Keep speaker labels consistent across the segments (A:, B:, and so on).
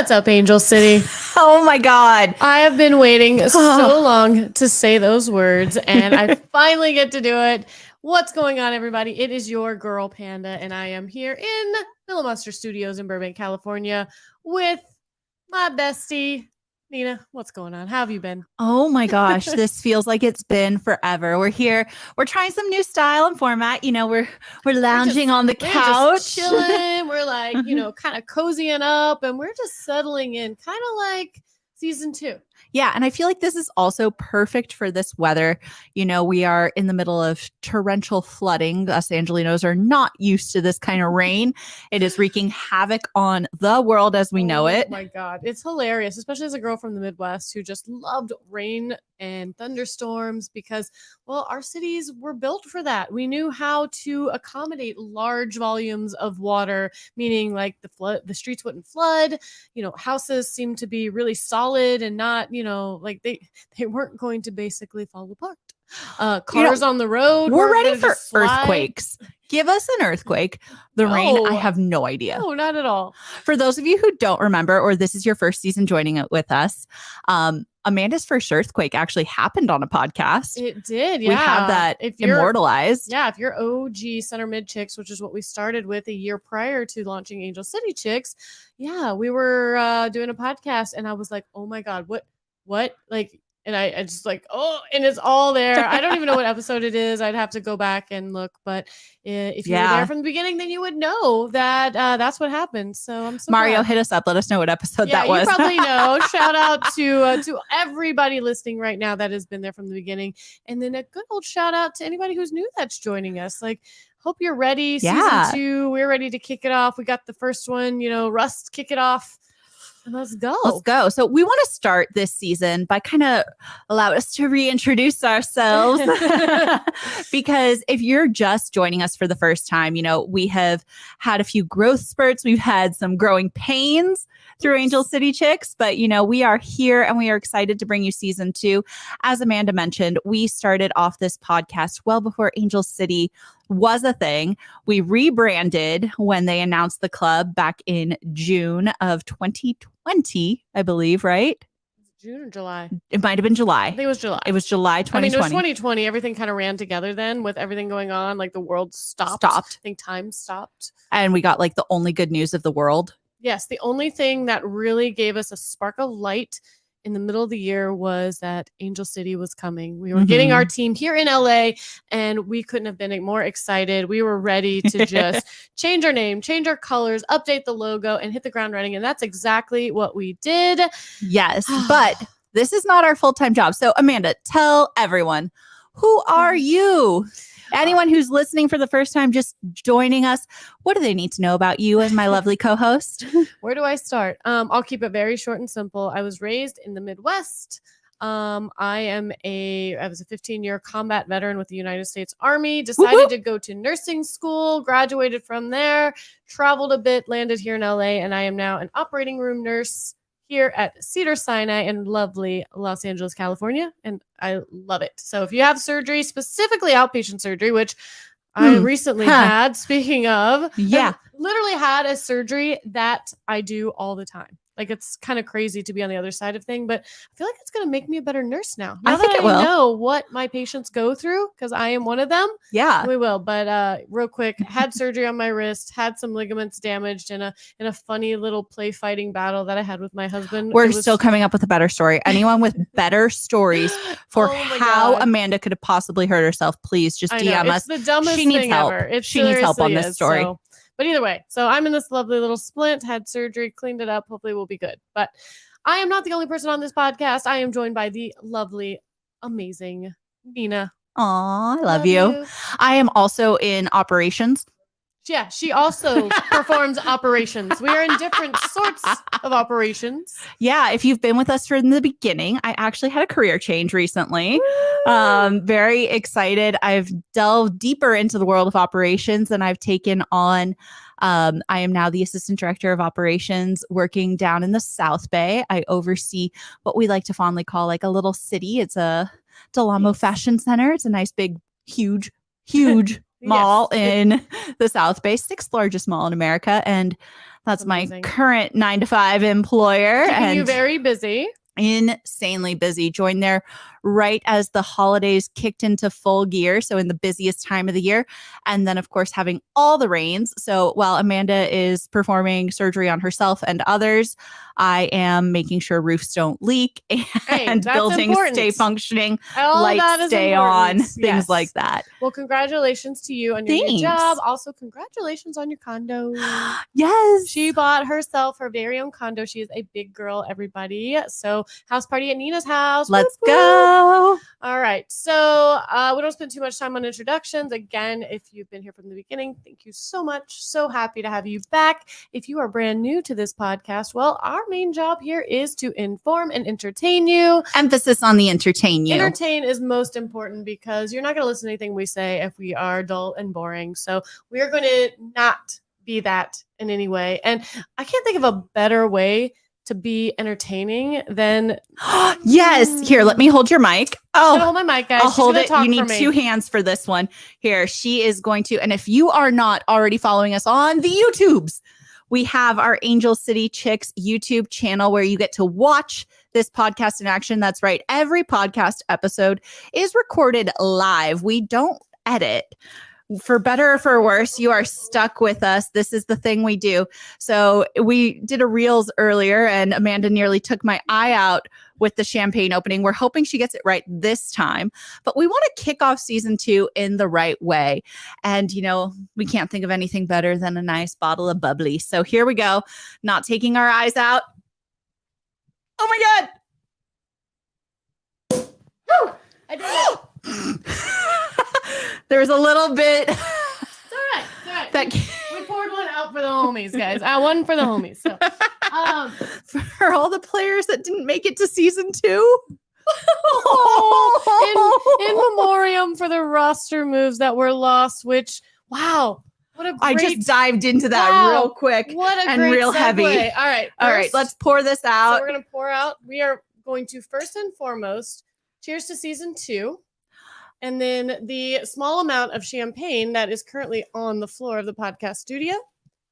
A: What's up, Angel City?
B: Oh my God.
A: I have been waiting so long to say those words, and I finally get to do it. What's going on, everybody? It is your girl Panda, and I am here in Filibuster Studios in Burbank, California, with my bestie, Nina. What's going on? How have you been?
B: Oh my gosh. This feels like it's been forever. We're here. We're trying some new style and format. You know, we're lounging on the couch.
A: We're just chilling. We're like, kind of cozying up, and we're just settling in, kind of like season 2.
B: Yeah. And I feel like this is also perfect for this weather. You know, we are in the middle of torrential flooding. Us Angelinos are not used to this kind of rain. It is wreaking havoc on the world as we know it.
A: Oh my God. It's hilarious, especially as a girl from the Midwest who just loved rain and thunderstorms because, well, our cities were built for that. We knew how to accommodate large volumes of water, meaning like the streets wouldn't flood. Houses seemed to be really solid and not, like they weren't going to basically fall apart. Cars on the road.
B: We're ready for earthquakes. Give us an earthquake. The rain, I have no idea.
A: No, not at all.
B: For those of you who don't remember, or this is your first season joining it with us, Amanda's first earthquake actually happened on a podcast.
A: It did, yeah.
B: We have that immortalized.
A: Yeah, if you're OG Center Mid Chicks, which is what we started with a year prior to launching Angel City Chicks, yeah, we were doing a podcast, and I was like, oh my God, what? Like, and I just like, oh, and it's all there. I don't even know what episode it is. I'd have to go back and look. But if you were there from the beginning, then you would know that that's what happened. So I'm so
B: Mario,
A: glad.
B: hit us up. Let us know what episode that was.
A: You probably know. Shout out to everybody listening right now that has been there from the beginning. And then a good old shout out to anybody who's new that's joining us. Like, hope you're ready.
B: Yeah.
A: Season 2, we're ready to kick it off. We got the first one, Rust, kick it off. Let's go.
B: So we want to start this season by kind of allow us to reintroduce ourselves because if you're just joining us for the first time, we have had a few growth spurts. We've had some growing pains through Angel City Chicks, but we are here and we are excited to bring you season 2. As Amanda mentioned, we started off this podcast well before Angel City was a thing. We rebranded when they announced the club back in June of 2020, I believe, right?
A: June or July?
B: It might have been July.
A: I think it was July.
B: It was July 2020.
A: It was 2020. Everything kind of ran together then with everything going on. Like the world stopped. I think time stopped.
B: And we got like the only good news of the world.
A: Yes. The only thing that really gave us a spark of light in the middle of the year was that Angel City was coming. We were getting our team here in LA, and we couldn't have been more excited. We were ready to just change our name, change our colors, update the logo, and hit the ground running. And that's exactly what we did.
B: Yes, but this is not our full-time job. So Amanda, tell everyone, who are you? Anyone who's listening for the first time, just joining us, what do they need to know about you as my lovely co-host?
A: Where do I start? I'll keep it very short and simple. I was raised in the Midwest. I was a 15-year combat veteran with the United States Army, decided to go to nursing school, graduated from there, traveled a bit, landed here in LA, and I am now an operating room nurse here at Cedars-Sinai in lovely Los Angeles, California, and I love it. So if you have surgery, specifically outpatient surgery, which I recently had, speaking of, I literally had a surgery that I do all the time. Like, it's kind of crazy to be on the other side of thing, but I feel like it's going to make me a better nurse now.
B: I think it will.
A: I know what my patients go through because I am one of them.
B: Yeah,
A: we will. But real quick, had surgery on my wrist, had some ligaments damaged in a funny little play fighting battle that I had with my husband.
B: We're still coming up with a better story. Anyone with better stories for how Amanda could have possibly hurt herself, please just DM us.
A: It's the dumbest
B: she needs
A: thing
B: help.
A: ever.
B: She needs help on this story.
A: But either way, so I'm in this lovely little splint, had surgery, cleaned it up. Hopefully we'll be good. But I am not the only person on this podcast. I am joined by the lovely, amazing Nina.
B: Aw, I love you. I am also in operations.
A: Yeah, she also performs operations. We are in different sorts of operations.
B: Yeah, if you've been with us from the beginning, I actually had a career change recently. Very excited. I've delved deeper into the world of operations and I've taken on, I am now the assistant director of operations working down in the South Bay. I oversee what we like to fondly call like a little city. It's a Del Amo Fashion Center. It's a nice big, huge mall in the South Bay, 6th largest mall in America. And that's my current 9-to-5 employer.
A: Keeping you very busy.
B: Insanely busy. Joined there right as the holidays kicked into full gear. So in the busiest time of the year. And then, of course, having all the rains. So while Amanda is performing surgery on herself and others, I am making sure roofs don't leak and buildings stay functioning, lights stay on, things like that.
A: Well, congratulations to you on your new job. Also, congratulations on your condo.
B: Yes.
A: She bought herself her very own condo. She is a big girl, everybody. So house party at Nina's house.
B: Let's go.
A: All right. So we don't spend too much time on introductions. Again, if you've been here from the beginning, thank you so much. So happy to have you back. If you are brand new to this podcast, well, our main job here is to inform and entertain you.
B: Emphasis on the entertain you.
A: Entertain is most important because you're not going to listen to anything we say if we are dull and boring. So we are going to not be that in any way. And I can't think of a better way to be entertaining than
B: yes. Here, let me hold your mic.
A: Oh, hold my mic, guys.
B: I'll hold it. You need 2 hands for this one. Here, she is going to. And if you are not already following us on the YouTubes, we have our Angel City Chicks YouTube channel where you get to watch this podcast in action. That's right. Every podcast episode is recorded live. We don't edit. For better or for worse, you are stuck with us. This is the thing we do. So we did a Reels earlier and Amanda nearly took my eye out with the champagne opening. We're hoping she gets it right this time, but we want to kick off season 2 in the right way. And, we can't think of anything better than a nice bottle of bubbly. So here we go. Not taking our eyes out. Oh my God.
A: Woo! I did it.
B: There's a little bit.
A: It's all right. We poured one out for the homies, guys. One for the homies. So,
B: for all the players that didn't make it to season 2.
A: In memoriam for the roster moves that were lost, which, wow. What a great,
B: I just dived into that real quick.
A: What a
B: and
A: great
B: real
A: segue.
B: heavy.
A: All
B: right. Let's pour this out.
A: So we're going to pour out. We are going to first and foremost, cheers to season 2. And then the small amount of champagne that is currently on the floor of the podcast studio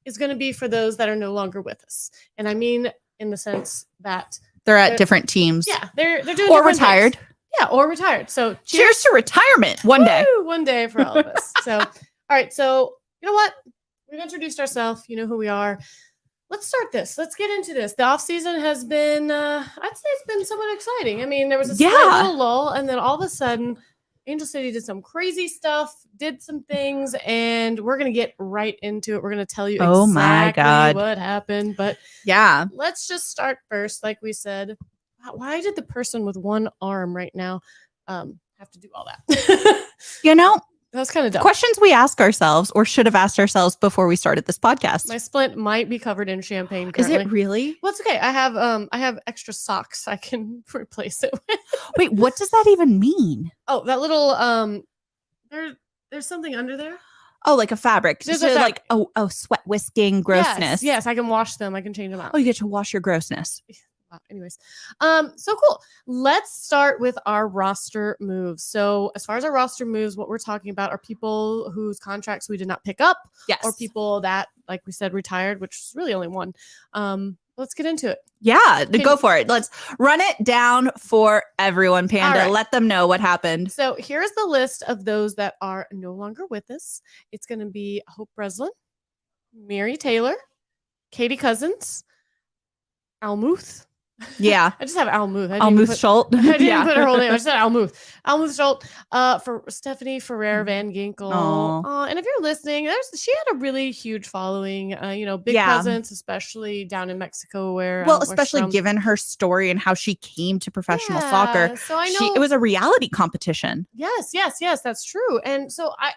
A: is going to be for those that are no longer with us. And I mean, in the sense that
B: they're at different teams.
A: Yeah, they're doing
B: or retired.
A: Things. Yeah, or retired. So
B: cheers to retirement one day.
A: One day for all of us. So, all right. So you know what? We've introduced ourselves. You know who we are. Let's start this. Let's get into this. The off season has been, I'd say it's been somewhat exciting. I mean, there was a slight little lull, and then all of a sudden, Angel City did some crazy stuff, did some things, and we're going to get right into it. We're going to tell you exactly what happened. But yeah, let's just start first. Like we said, why did the person with one arm right now have to do all that? That was kind of dumb.
B: Questions we ask ourselves or should have asked ourselves before we started this podcast.
A: My splint might be covered in champagne currently.
B: Is it really?
A: Well, it's okay. I have extra socks I can replace it with.
B: Wait, what does that even mean?
A: Oh, that little there's something under there.
B: Oh, like a fabric.
A: There's
B: so like sweat whisking grossness.
A: Yes, I can wash them. I can change them out.
B: Oh, you get to wash your grossness.
A: Anyways, so cool. Let's start with our roster moves. So as far as our roster moves, what we're talking about are people whose contracts we did not pick up, or people that, like we said, retired, which is really only one. Let's get into it.
B: Yeah, go for it. Let's run it down for everyone, Panda. Right. Let them know what happened.
A: So here's the list of those that are no longer with us. It's going to be Hope Breslin, Mary Taylor, Katie Cousins, Almuth.
B: Yeah.
A: I just have Almuth.
B: Almuth Schultz.
A: I didn't put her whole name. I just said Almuth. Almuth Schultz. For Stephanie Ferrer Van Ginkel. And if you're listening, she had a really huge following. Big presence, especially down in Mexico, where
B: especially given her story and how she came to professional soccer.
A: So I know
B: it was a reality competition.
A: Yes, that's true. And so I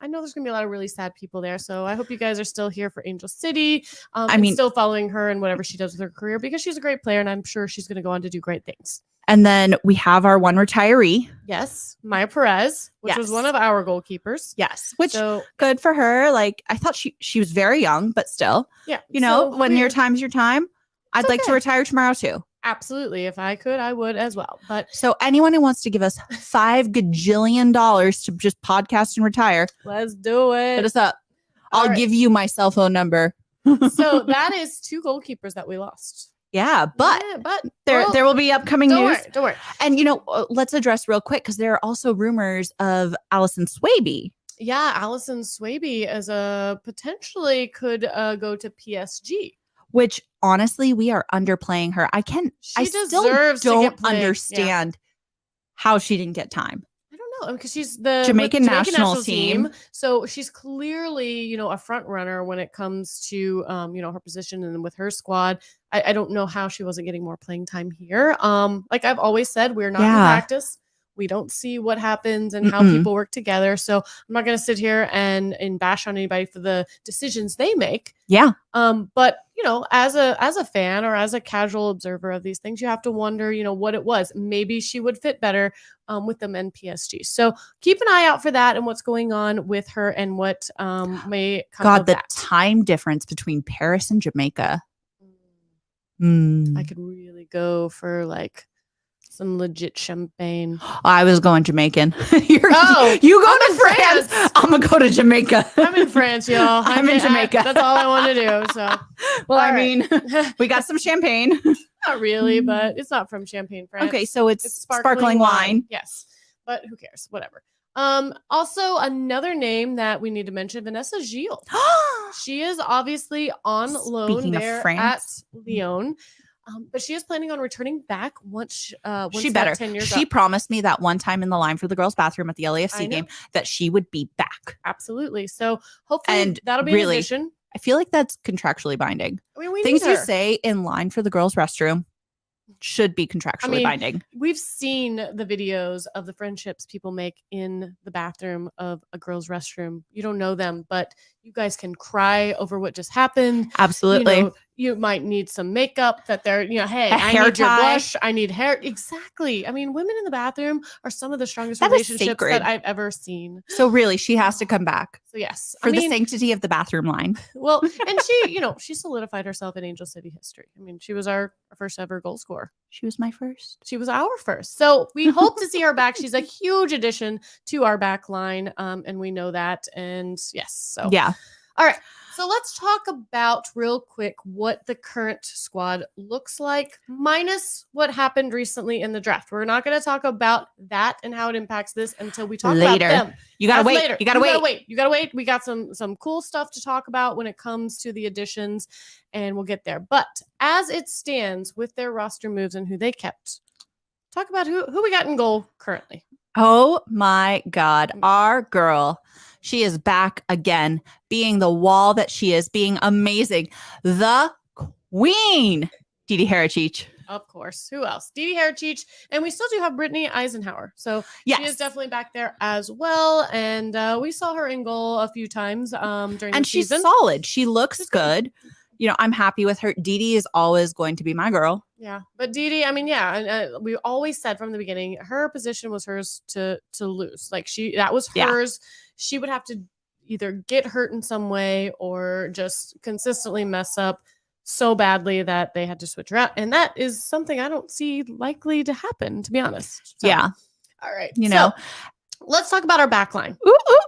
A: know there's going to be a lot of really sad people there. So I hope you guys are still here for Angel City. Still following her and whatever she does with her career, because she's a great player and I'm sure she's going to go on to do great things.
B: And then we have our one retiree.
A: Yes. Maya Perez, which was one of our goalkeepers.
B: Yes. Which good for her. Like, I thought she was very young, but still,
A: yeah.
B: When your time's your time, I'd like to retire tomorrow too.
A: Absolutely. If I could, I would as well. But
B: So anyone who wants to give us $5 gajillion to just podcast and retire,
A: let's do
B: hit
A: it.
B: us up.
A: All
B: I'll
A: right.
B: give you my cell phone number.
A: So that is 2 goalkeepers that we lost.
B: Yeah, but there will be upcoming news.
A: Don't worry.
B: And let's address real quick because there are also rumors of Allison Swaby.
A: Yeah, Allison Swaby as a potentially could go to PSG.
B: Which honestly, we are underplaying her. I still don't understand how she didn't get time.
A: I don't know, because she's the
B: Jamaican national team.
A: So she's clearly, a front runner when it comes to, her position and with her squad. I don't know how she wasn't getting more playing time here. Like I've always said, we're not in practice. We don't see what happens and how people work together. So I'm not going to sit here and bash on anybody for the decisions they make.
B: Yeah.
A: But as a fan or as a casual observer of these things, you have to wonder, what it was. Maybe she would fit better with them and PSG. So keep an eye out for that and what's going on with her and what may come of that.
B: Time difference between Paris and Jamaica.
A: I could really go for like some legit champagne.
B: I was going Jamaican. You go to France. I'm gonna go to Jamaica.
A: I'm in France, y'all.
B: I'm in Jamaica.
A: That's all I want to do. So,
B: well, mean, we got some champagne.
A: Not really, but it's not from Champagne, France.
B: Okay, so it's sparkling wine.
A: Yes, but who cares? Whatever. Also another name that we need to mention, Vanessa Gilles. She is obviously on loan there at Lyon. But she is planning on returning back once she better. 10 years
B: she
A: up.
B: promised me that one time in the line for the girls' bathroom at the LAFC game that she would be back.
A: Absolutely. So hopefully that'll be an addition.
B: I feel like that's contractually binding.
A: I mean,
B: things you say in line for the girls' restroom should be contractually binding.
A: We've seen the videos of the friendships people make in the bathroom of a girl's restroom. You don't know them, but you guys can cry over what just happened.
B: Absolutely.
A: You might need some makeup that they're, hey, I
B: hair
A: need
B: tie.
A: your blush. I need hair. Exactly. I mean, women in the bathroom are some of the strongest relationships that I've ever seen.
B: So really, she has to come back.
A: So yes.
B: For the sanctity of the bathroom line.
A: Well, and she solidified herself in Angel City history. I mean, she was our first ever goal scorer.
B: She was my first.
A: She was our first. So we hope to see her back. She's a huge addition to our back line. And we know that. And yes. So
B: yeah.
A: All right. So let's talk about real quick what the current squad looks like, minus what happened recently in the draft. We're not going to talk about that and how it impacts this until we talk about them.
B: You gotta wait.
A: Later. You gotta wait. We got some cool stuff to talk about when it comes to the additions, and we'll get there. But as it stands with their roster moves and who they kept, talk about who we got in goal currently.
B: Oh my God, our girl. She is back again, being the wall that she is, being amazing. The queen, Didi Herachich.
A: Of course. Who else? Didi Herachich. And we still do have Brittany Eisenhower. So she is definitely back there as well. And we saw her in goal a few times during the season.
B: And she's solid. She looks good. I'm happy with her. Didi is always going to be my girl.
A: Yeah. But Didi, I mean, we always said from the beginning, her position was hers to lose. Like that was hers. Yeah. She would have to either get hurt in some way or just consistently mess up so badly that they had to switch her out. And that is something I don't see likely to happen, to be honest. So,
B: yeah.
A: All right. So let's talk about our back line.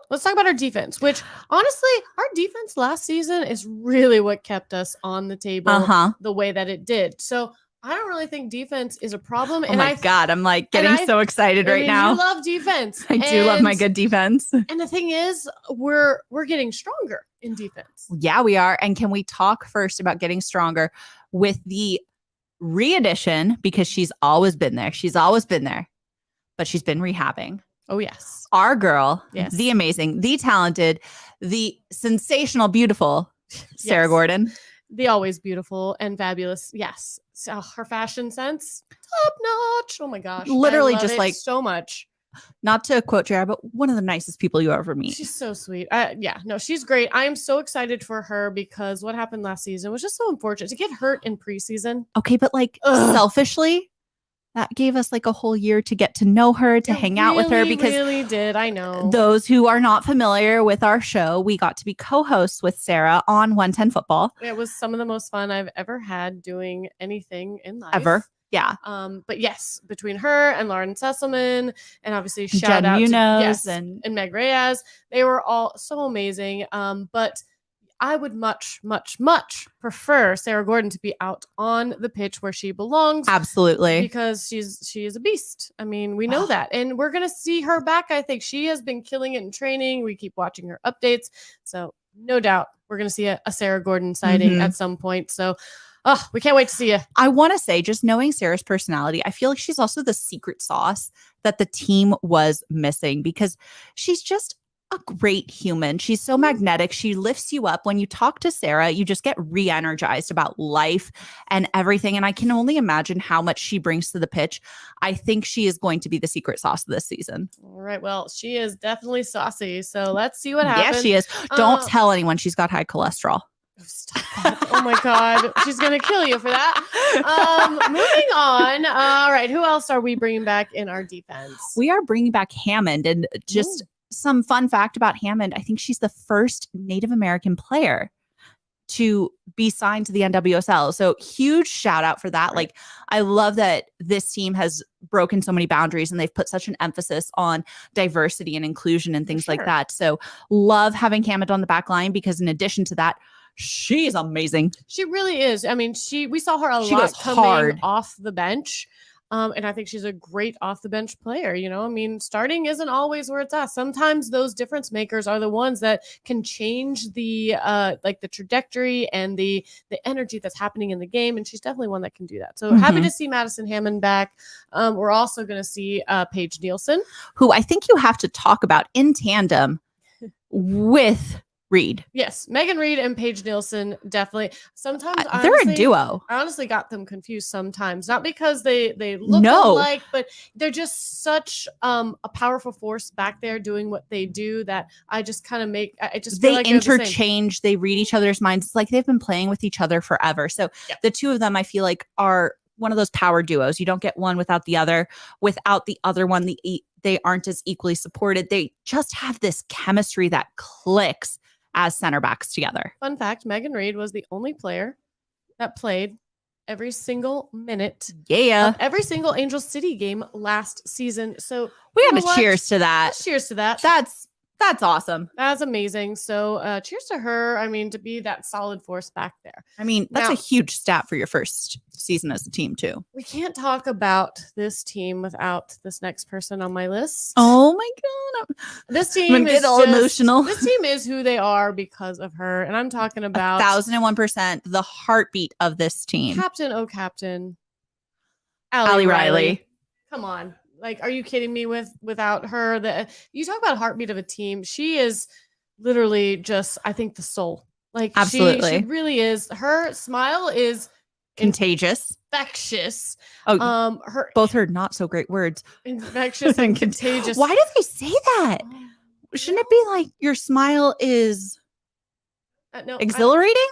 A: Let's talk about our defense, which honestly, our defense last season is really what kept us on the table the way that it did. So I don't really think defense is a problem.
B: Oh my God, I'm like getting so excited right now.
A: You love defense.
B: I do love my good defense.
A: And the thing is, we're getting stronger in defense.
B: Yeah, we are. And can we talk first about getting stronger with the re-addition, because she's always been there. She's always been there, but she's been rehabbing.
A: Oh, yes.
B: Our girl, the amazing, the talented, the sensational, beautiful Sarah Gordon.
A: The always beautiful and fabulous. Yes. So her fashion sense, top notch. Oh my gosh.
B: Literally just like
A: so much.
B: Not to quote Jared, but one of the nicest people you ever meet.
A: She's so sweet. She's great. I am so excited for her because what happened last season was just so unfortunate. To get hurt in preseason.
B: Okay, but selfishly, that gave us like a whole year to get to know her, to hang out with her, because
A: really did. I know.
B: Those who are not familiar with our show, we got to be co-hosts with Sarah on 110 Football.
A: It was some of the most fun I've ever had doing anything in life.
B: Ever. Yeah.
A: But yes, between her and Lauren Sesselman, and obviously shout
B: Jen
A: out
B: Munoz
A: to and Meg Reyes, they were all so amazing. But I would much, much, much prefer Sarah Gordon to be out on the pitch where she belongs.
B: Absolutely.
A: Because she is a beast. I mean, we know that. And we're going to see her back. I think she has been killing it in training. We keep watching her updates. So no doubt we're going to see a Sarah Gordon sighting at some point. So we can't wait to see you.
B: I want to say, just knowing Sarah's personality, I feel like she's also the secret sauce that the team was missing, because she's just a great human. She's so magnetic. She lifts you up. When you talk to Sarah, you just get re-energized about life and everything. And I can only imagine how much she brings to the pitch. I think she is going to be the secret sauce this season.
A: All right. Well, she is definitely saucy. So let's see what happens.
B: Yeah, she is. Don't tell anyone she's got high cholesterol.
A: Stop that. Oh my God. She's going to kill you for that. Moving on. All right. Who else are we bringing back in our defense?
B: We are bringing back Hammond, and just some fun fact about Hammond. I think she's the first Native American player to be signed to the NWSL. So huge shout out for that. Right. Like, I love that this team has broken so many boundaries and they've put such an emphasis on diversity and inclusion and things like that. So love having Hammond on the back line, because in addition to that, she's amazing.
A: She really is. I mean, we saw her a lot coming off the bench. And I think she's a great off the bench player. You know, I mean, starting isn't always where it's at. Sometimes those difference makers are the ones that can change the the trajectory and the energy that's happening in the game. And she's definitely one that can do that. So happy to see Madison Hammond back. We're also going to see Paige Nielsen,
B: who I think you have to talk about in tandem with Reed.
A: Yes, Megan Reed and Paige Nielsen, definitely. Sometimes
B: they're a duo.
A: I honestly got them confused sometimes, not because they look alike, but they're just such a powerful force back there doing what they do that I just kind of feel like
B: interchange. They read each other's minds. It's like they've been playing with each other forever. So the two of them, I feel like, are one of those power duos. You don't get one without the other. Without the other one, they aren't as equally supported. They just have this chemistry that clicks as center backs together.
A: Fun fact, Megan Reed was the only player that played every single minute of every single Angel City game last season. So
B: we have to cheers to that.
A: Cheers to that.
B: That's awesome.
A: That's amazing. So cheers to her. I mean, to be that solid force back there.
B: I mean, that's a huge stat for your first season as a team too.
A: We can't talk about this team without this next person on my list.
B: Oh my God.
A: This team is
B: all emotional.
A: This team is who they are because of her. And I'm talking about
B: 1,001%, the heartbeat of this team.
A: Captain, Allie Riley. Come on. Like, are you kidding me? Without her, you talk about heartbeat of a team. She is literally just, I think, the soul. Like,
B: absolutely,
A: she really is. Her smile is
B: contagious,
A: infectious.
B: Oh, both her not so great words,
A: infectious and contagious.
B: Why do they say that? Shouldn't it be like your smile is exhilarating?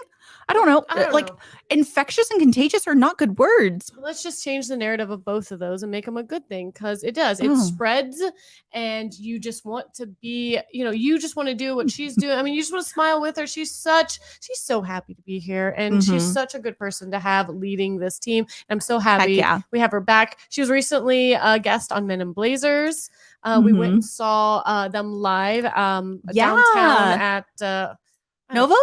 B: I don't know.
A: I don't know.
B: Infectious and contagious are not good words.
A: Let's just change the narrative of both of those and make them a good thing, because it does. It spreads, and you just want to be, you just want to do what she's doing. I mean, you just want to smile with her. She's so happy to be here, and she's such a good person to have leading this team. And I'm so happy we have her back. She was recently a guest on Men in Blazers. We went and saw them live downtown at
B: Novo.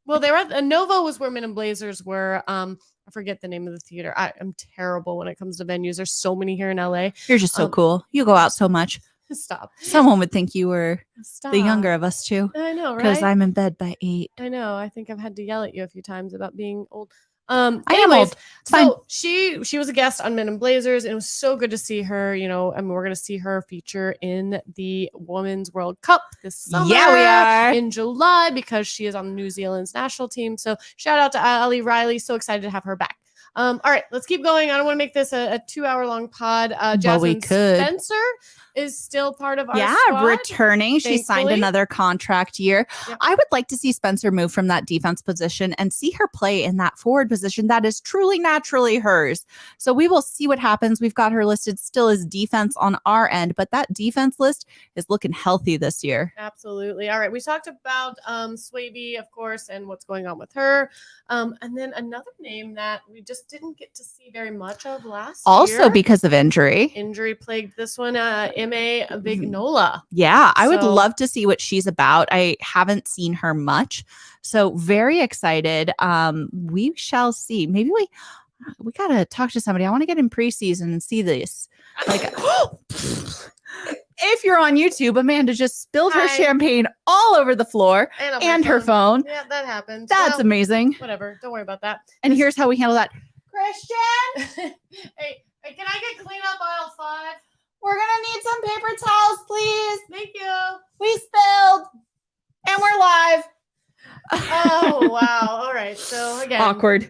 A: Well, they were at Novo was where Men in Blazers were. I forget the name of the theater. I'm terrible when it comes to venues. There's so many here in LA.
B: You're just so cool. You go out so much.
A: Stop.
B: Someone would think you were the younger of us too.
A: I know, right?
B: Because I'm in bed by 8.
A: I know. I think I've had to yell at you a few times about being old.
B: I am old.
A: So she was a guest on Men in Blazers, and it was so good to see her. I mean, we're gonna see her feature in the Women's World Cup this summer.
B: Yeah, we are
A: in July, because she is on New Zealand's national team. So shout out to Allie Riley. So excited to have her back. All right, let's keep going. I don't want to make this a 2-hour-long pod. Jasmine Spencer is still part of our squad.
B: Returning. She signed another contract year. Yep. I would like to see Spencer move from that defense position and see her play in that forward position that is truly naturally hers. So we will see what happens. We've got her listed still as defense on our end, but that defense list is looking healthy this year.
A: Absolutely. All right, we talked about Swaby, of course, and what's going on with her. And then another name that we just didn't get to see very much of last
B: Also
A: year.
B: because of injury.
A: Injury plagued this one, M.A. Vignola.
B: Yeah, I would
A: So-
B: love to see what she's about. I haven't seen her much. So very excited. We shall see. Maybe we got to talk to somebody. I want to get in preseason and see this. Like, if you're on YouTube, Amanda just spilled her
A: Hi.
B: champagne all over the floor
A: on my
B: and her phone.
A: Yeah, that happens.
B: That's
A: Well,
B: amazing.
A: Whatever. Don't worry about that.
B: And here's how we handle that.
A: Christian, hey, can I get clean up aisle 5?
B: We're going to need some paper towels, please.
A: Thank you.
B: We spilled and we're live.
A: Oh wow! All right. So again,
B: Awkward.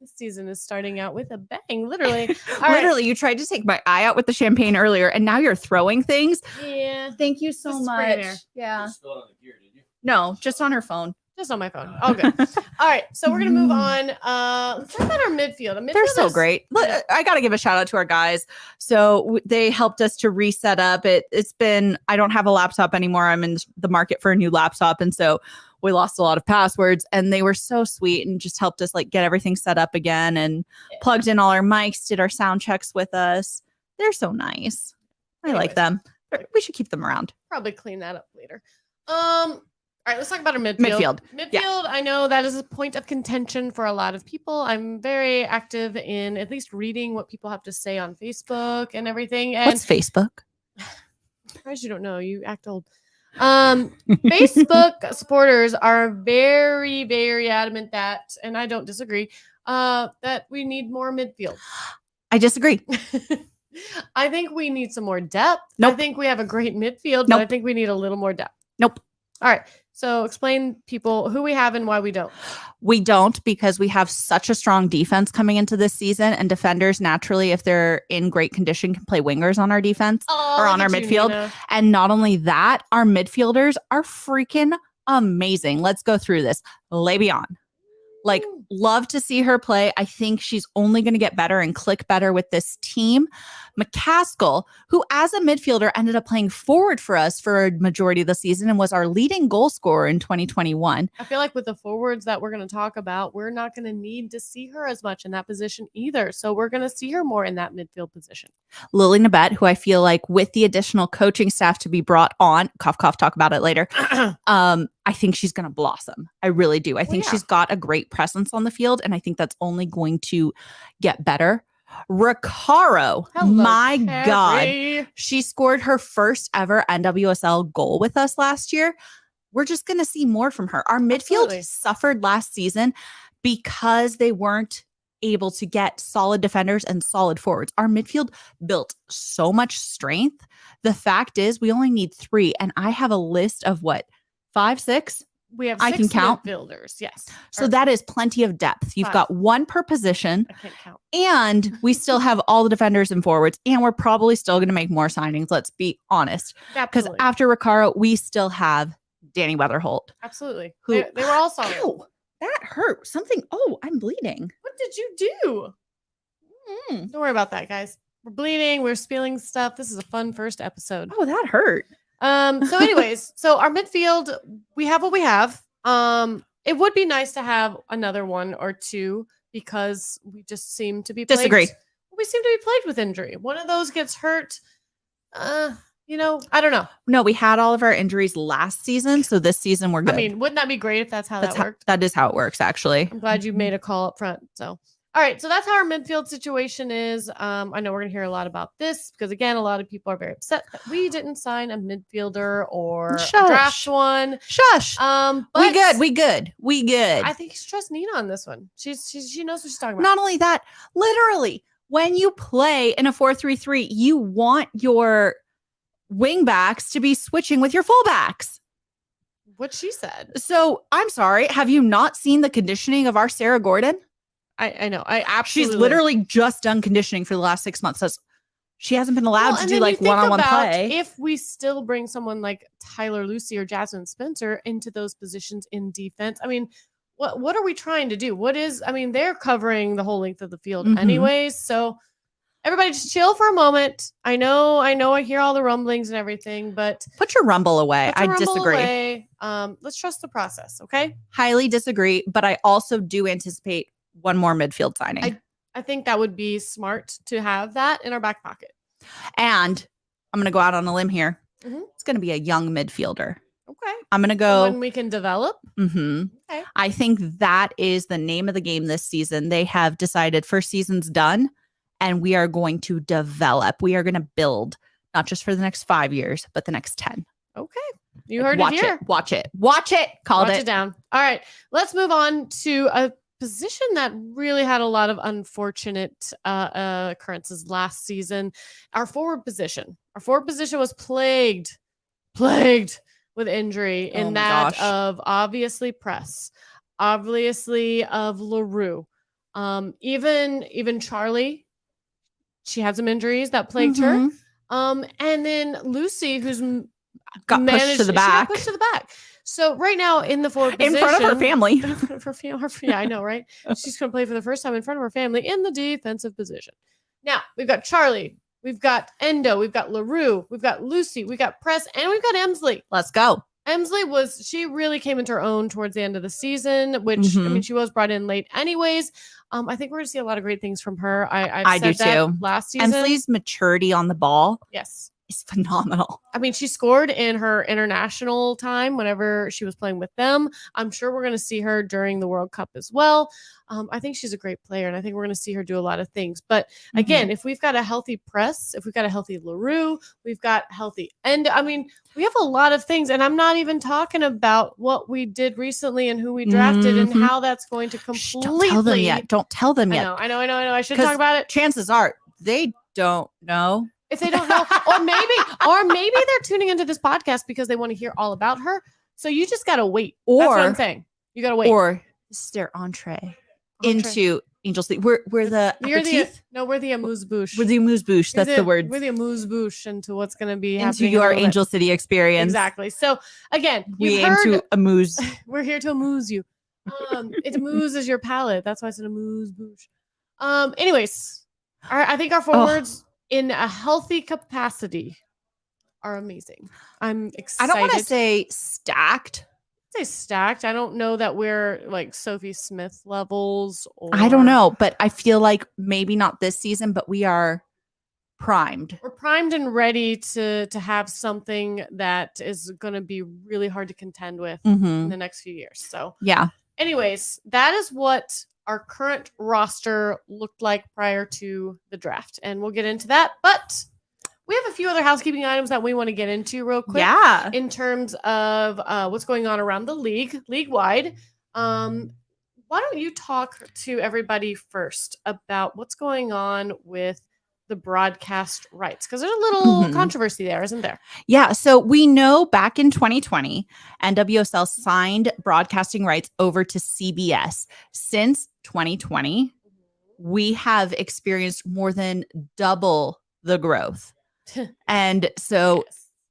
A: This season is starting out with a bang, literally. All right.
B: Literally, you tried to take my eye out with the champagne earlier, and now you're throwing things.
A: Yeah.
B: Thank you so
A: Just spray it in
B: much.
A: there.
B: Yeah.
C: You spilled on the gear, did you?
B: No, just on her phone.
A: Just on my phone. All good. All right. So we're gonna move on. Let's talk about our midfield. Our midfield
B: They're so
A: is-
B: great. I got to give a shout out to our guys. So they helped us to reset up. It's been, I don't have a laptop anymore. I'm in the market for a new laptop. And so we lost a lot of passwords, and they were so sweet and just helped us like get everything set up again and plugged in all our mics, did our sound checks with us. They're so nice. I like them. We should keep them around.
A: Probably clean that up later. All right, let's talk about our midfield.
B: Midfield.
A: Midfield, I know that is a point of contention for a lot of people. I'm very active in at least reading what people have to say on Facebook and everything. And
B: What's Facebook?
A: as you don't know, you act old. Facebook supporters are very, very adamant that, and I don't disagree, that we need more midfield.
B: I disagree.
A: I think we need some more depth.
B: Nope.
A: I think we have a great midfield, but
B: Nope.
A: I think we need a little more depth.
B: Nope.
A: All right. So explain people who we have and why we don't.
B: We don't, because we have such a strong defense coming into this season, and defenders naturally, if they're in great condition, can play wingers on our defense or on our midfield. And not only that, our midfielders are freaking amazing. Let's go through this. Le'Veon. Like, love to see her play. I think she's only going to get better and click better with this team. McCaskill, who as a midfielder ended up playing forward for us for a majority of the season and was our leading goal scorer in 2021.
A: I feel like with the forwards that we're going to talk about, we're not going to need to see her as much in that position either. So we're going to see her more in that midfield position.
B: Lily Nabet, who I feel like with the additional coaching staff to be brought on, cough, cough, talk about it later. I think she's going to blossom. I really do. I think she's got a great presence on the field, and I think that's only going to get better. Recaro, my God, she scored her first ever NWSL goal with us last year. We're just going to see more from her. Our midfield suffered last season because they weren't able to get solid defenders and solid forwards. Our midfield built so much strength. The fact is, we only need 3, and I have a list of 5, 6.
A: We have 6
B: I can count
A: midfielders. Yes.
B: So that is plenty of depth. You've got 1 per position.
A: I can't count.
B: And we still have all the defenders and forwards. And we're probably still going to make more signings. Let's be honest. Because after Recaro, we still have Danny Weatherholt.
A: Absolutely.
B: Who,
A: they were all solid.
B: Ow, that hurt. Something. Oh, I'm bleeding.
A: What did you do? Don't worry about that, guys. We're bleeding. We're spilling stuff. This is a fun first episode.
B: Oh, that hurt.
A: So anyways, so our midfield, we have what we have. It would be nice to have another 1 or 2 because we just seem to be
B: Disagree.
A: We seem to be plagued with injury. One of those gets hurt. I don't know.
B: No, we had all of our injuries last season, so this season we're good.
A: I mean, wouldn't that be great if that's how that worked?
B: That is how it works, actually.
A: I'm glad you made a call up front. So, all right. So that's how our midfield situation is. I know we're going to hear a lot about this because, again, a lot of people are very upset that we didn't sign a midfielder or draft one.
B: Shush.
A: But
B: we good.
A: I think you should trust Nina on this one. She knows what she's talking about.
B: Not only that, literally, when you play in a 4-3-3, you want your wing backs to be switching with your fullbacks.
A: What she said.
B: So I'm sorry. Have you not seen the conditioning of our Sarah Gordon?
A: I know. I absolutely.
B: She's literally just done conditioning for the last 6 months. So she hasn't been allowed to do like one-on-one play.
A: If we still bring someone like Tyler Lucy or Jasmine Spencer into those positions in defense, I mean, what are we trying to do? They're covering the whole length of the field anyways. So everybody just chill for a moment. I know I hear all the rumblings and everything, but
B: put your rumble away. I disagree.
A: Let's trust the process, okay?
B: Highly disagree, but I also do anticipate one more midfield signing.
A: I think that would be smart to have that in our back pocket.
B: And I'm going to go out on a limb here.
A: Mhm.
B: It's going to be a young midfielder.
A: Okay.
B: I'm going to go.
A: When we can develop.
B: Okay.
A: Okay.
B: I think that is the name of the game this season. They have decided first season's done and we are going to develop. We are going to build, not just for the next 5 years, but the next 10.
A: Okay. You heard it here.
B: Watch it. Called
A: Watch it down. All right. Let's move on to a position that really had a lot of unfortunate occurrences last season. Our forward position. Our forward position was plagued with injury in that of obviously Press, obviously of LaRue. Even Charlie, she had some injuries that plagued her. And then Lucy, who's
B: got pushed to the back.
A: So right now in the forward position,
B: in front of her family.
A: Yeah, I know, right? She's going to play for the first time in front of her family in the defensive position. Now we've got Charlie, we've got Endo, we've got LaRue, we've got Lucy, we've got Press, and we've got Emsley.
B: Let's go.
A: Emsley she really came into her own towards the end of the season, which I mean, she was brought in late anyways. I think we're going to see a lot of great things from her. I do too. Last season,
B: Emsley's maturity on the ball,
A: yes,
B: is phenomenal.
A: I mean, she scored in her international time whenever she was playing with them. I'm sure we're going to see her during the World Cup as well. I think she's a great player, and I think we're going to see her do a lot of things. But again, if we've got a healthy Press, if we've got a healthy LaRue, we've got healthy Endo. I mean, we have a lot of things, and I'm not even talking about what we did recently and who we drafted and how that's going to completely.
B: Don't tell them yet.
A: I know. I should talk about it.
B: Chances are they don't know.
A: If they don't know, or maybe they're tuning into this podcast because they want to hear all about her. So you just gotta wait. That's what I'm saying. You gotta wait.
B: Or this is their entree into Angel's League. We're the
A: amuse-bouche.
B: We're the amuse-bouche. That's the word.
A: We're the amuse-bouche into what's going to be
B: into
A: happening
B: your Angel City experience.
A: Exactly. So again,
B: we aim to amuse.
A: We're here to amuse you. It amuses your palate. That's why it's an amuse-bouche. Anyways, I think our forwards in a healthy capacity are amazing. I'm excited.
B: I don't want to say stacked.
A: Stacked. I don't know that we're like Sophie Smith levels.
B: I don't know, but I feel like maybe not this season, but we are primed.
A: We're primed and ready to have something that is going to be really hard to contend with in the next few years. So
B: yeah.
A: Anyways, that is what our current roster looked like prior to the draft, and we'll get into that. But we have a few other housekeeping items that we want to get into real quick.
B: Yeah.
A: In terms of what's going on around the league-wide. Why don't you talk to everybody first about what's going on with the broadcast rights? Because there's a little controversy there, isn't there?
B: Yeah. So we know back in 2020, NWSL signed broadcasting rights over to CBS. Since 2020, we have experienced more than double the growth. And so